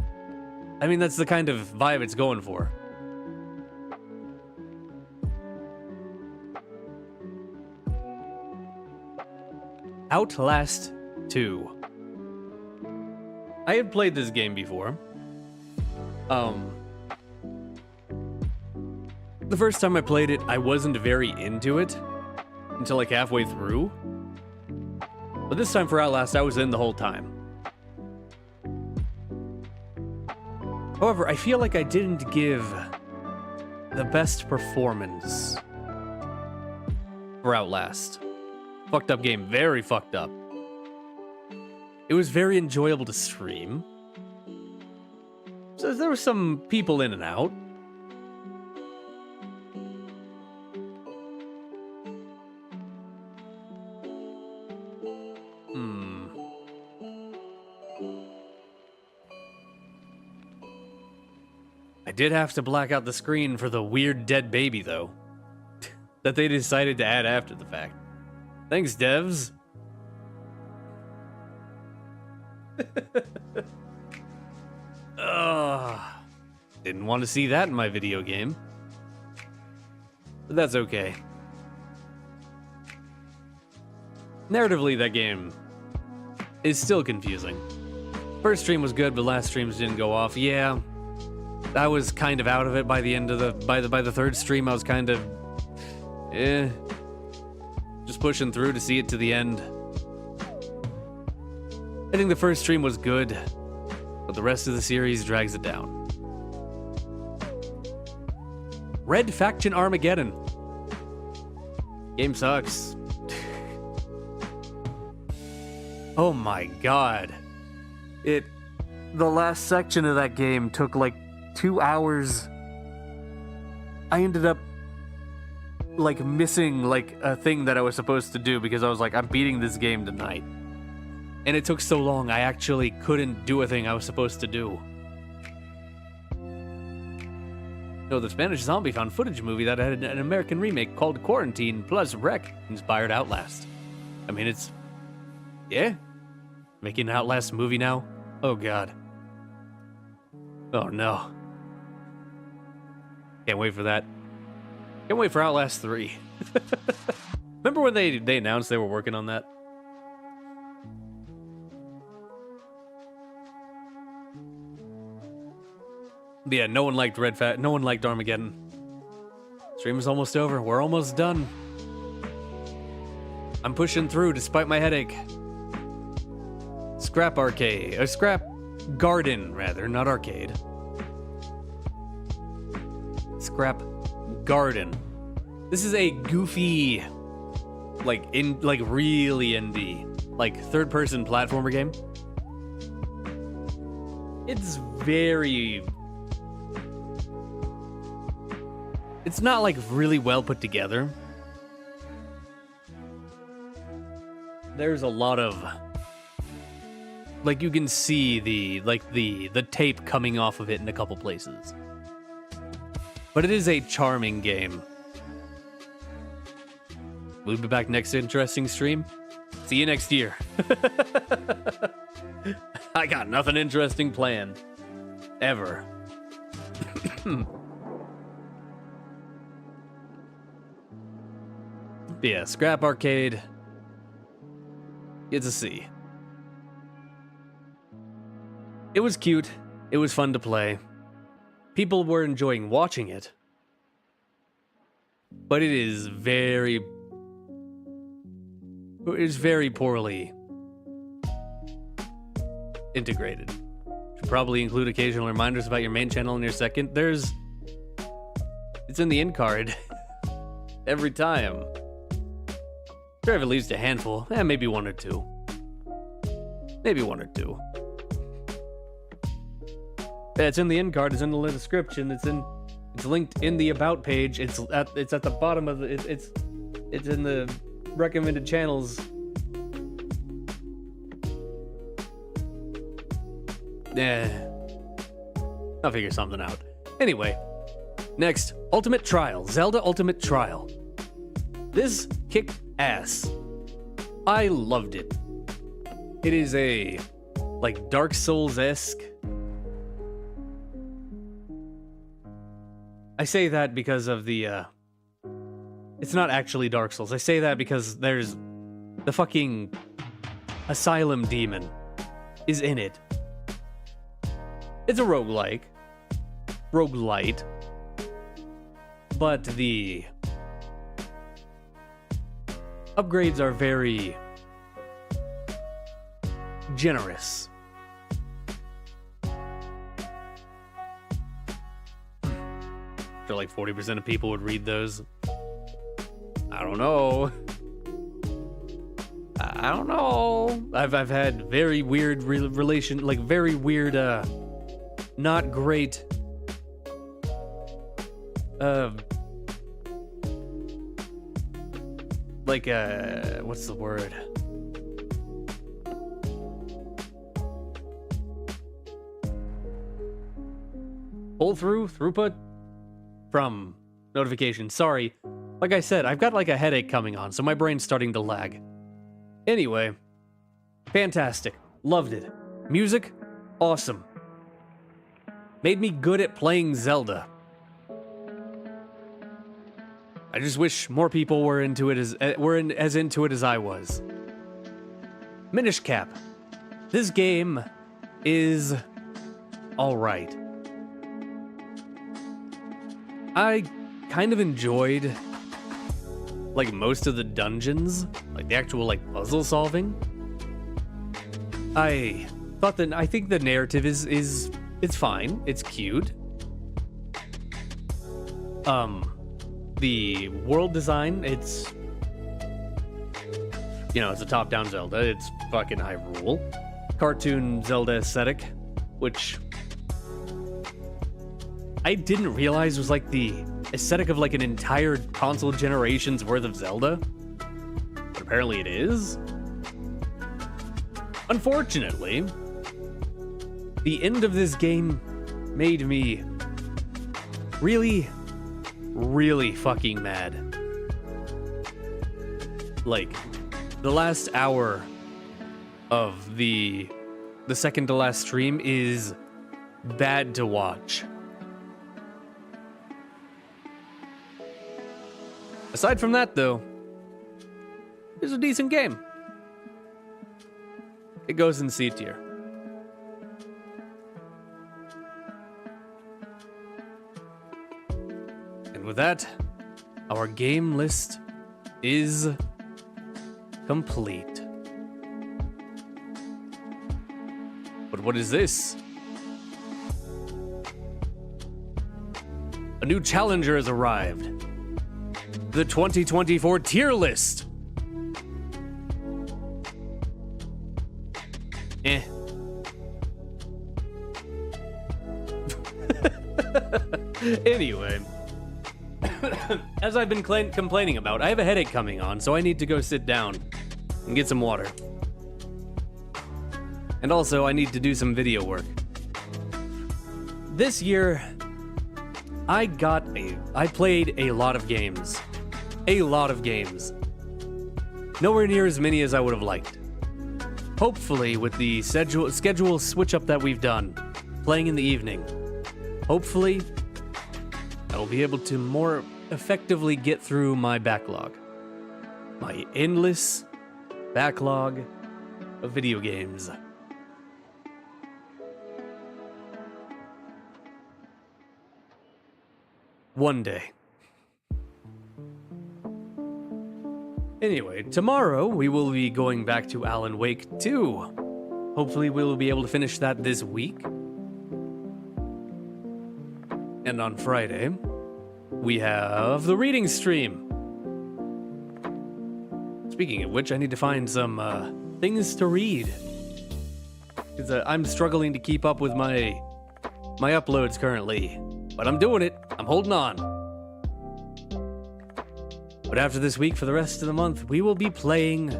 I mean, that's the kind of vibe it's going for. Outlast 2. I had played this game before. The first time I played it, I wasn't very into it until like halfway through. But this time for Outlast, I was in the whole time. However, I feel like I didn't give the best performance for Outlast. Fucked up game, very fucked up. It was very enjoyable to stream. there were some people in and out. I did have to black out the screen for the weird dead baby, though, that they decided to add after the fact. Thanks, devs. Didn't want to see that in my video game. But that's okay. Narratively, that game is still confusing. First stream was good, but last streams didn't go off. Yeah, I was kind of out of it by the end of the by the third stream. I was kind of just pushing through to see it to the end. I think the first stream was good, but the rest of the series drags it down. Red Faction Armageddon. Game sucks. Oh my god. The last section of that game took like 2 hours. I ended up like missing like a thing that I was supposed to do because I was like, I'm beating this game tonight. And it took so long, I actually couldn't do a thing I was supposed to do. No, the Spanish zombie found footage movie that had an American remake called Quarantine plus Wreck inspired Outlast. I mean, it's... yeah? Making an Outlast movie now? Oh god. Oh no. Can't wait for that. Can't wait for Outlast 3. Remember when they announced they were working on that? Yeah, no one liked no one liked Armageddon. Stream is almost over. We're almost done. I'm pushing through despite my headache. Scrap Arcade, or Scrap Garden, rather, not arcade. Scrap Garden. This is a goofy, like really indie, like third-person platformer game. It's very... it's not like really well put together. There's a lot of, like, you can see the tape coming off of it in a couple places. But it is a charming game. We'll be back next interesting stream. See you next year. I got nothing interesting planned. Ever. Yeah, Scrap Arcade. It's a C. It was cute. It was fun to play. People were enjoying watching it. But it is very poorly integrated. Should probably include occasional reminders about your main channel and your second. It's in the end card. Every time. Sure, if it leads to a handful, maybe one or two. Maybe one or two. Yeah, it's in the end card. It's in the description. It's linked in the about page. It's at the bottom of the. It's in the recommended channels. I'll figure something out. Anyway, next, Ultimate Trial. Zelda Ultimate Trial. This kicked ass. I loved it. It is a, like, Dark Souls-esque. I say that because of the, it's not actually Dark Souls. I say that because there's the fucking Asylum Demon is in it. It's a roguelike. Roguelite. But the upgrades are very generous. I feel like 40% of people would read those. I don't know. I don't know. I've had very weird very weird not great what's the word? Throughput from notifications. Sorry. Like I said, I've got like a headache coming on, so my brain's starting to lag. Anyway, fantastic. Loved it. Music, awesome. Made me good at playing Zelda. I just wish more people were into it as into it as I was. Minish Cap. This game is all right. I kind of enjoyed like most of the dungeons, like the actual like puzzle solving. I think the narrative is it's fine. It's cute. The world design, it's it's a top-down Zelda. It's fucking Hyrule. Cartoon Zelda aesthetic, which I didn't realize was like the aesthetic of like an entire console generation's worth of Zelda. But apparently it is. Unfortunately, the end of this game made me really, really fucking mad. Like, the last hour of the second to last stream is bad to watch. Aside from that, though, it's a decent game. It goes in C tier. And with that, our game list is complete. But what is this? A new challenger has arrived. The 2024 tier list. Anyway, as I've been complaining about, I have a headache coming on, so I need to go sit down and get some water. And also, I need to do some video work. This year, I played a lot of games. A lot of games. Nowhere near as many as I would have liked. Hopefully, with the schedule switch up that we've done, playing in the evening, hopefully, I will be able to more effectively get through my backlog. My endless backlog of video games. One day. Anyway, tomorrow we will be going back to Alan Wake 2. Hopefully we'll be able to finish that this week. And on Friday, we have the reading stream. Speaking of which, I need to find some things to read. Because I'm struggling to keep up with my uploads currently. But I'm doing it. I'm holding on. But after this week, for the rest of the month, we will be playing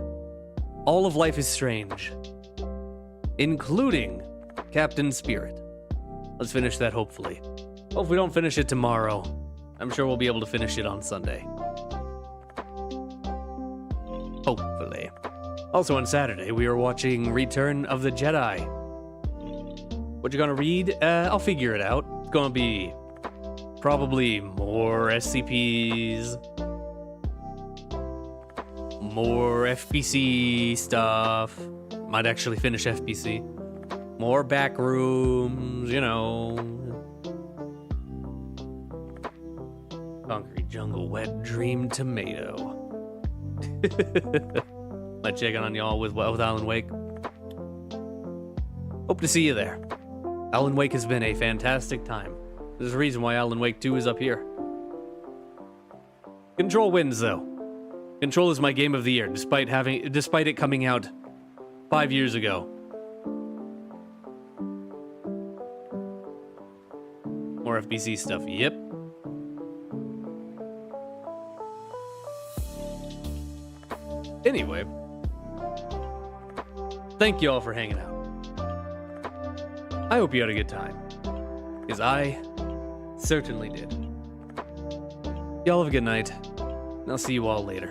all of Life is Strange, including Captain Spirit. Let's finish that, hopefully. Well, if we don't finish it tomorrow, I'm sure we'll be able to finish it on Sunday. Hopefully. Also on Saturday, we are watching Return of the Jedi. What you gonna read? I'll figure it out. It's gonna be probably more SCPs, more FPC stuff. Might actually finish FPC. More back rooms, Concrete Jungle, Wet Dream Tomato. Might check in on y'all with Alan Wake. Hope to see you there. Alan Wake has been a fantastic time. There's a reason why Alan Wake 2 is up here. Control wins, though. Control is my game of the year, despite it coming out 5 years ago. More FBC stuff, yep. Anyway, thank you all for hanging out. I hope you had a good time, because I certainly did. Y'all have a good night, and I'll see you all later.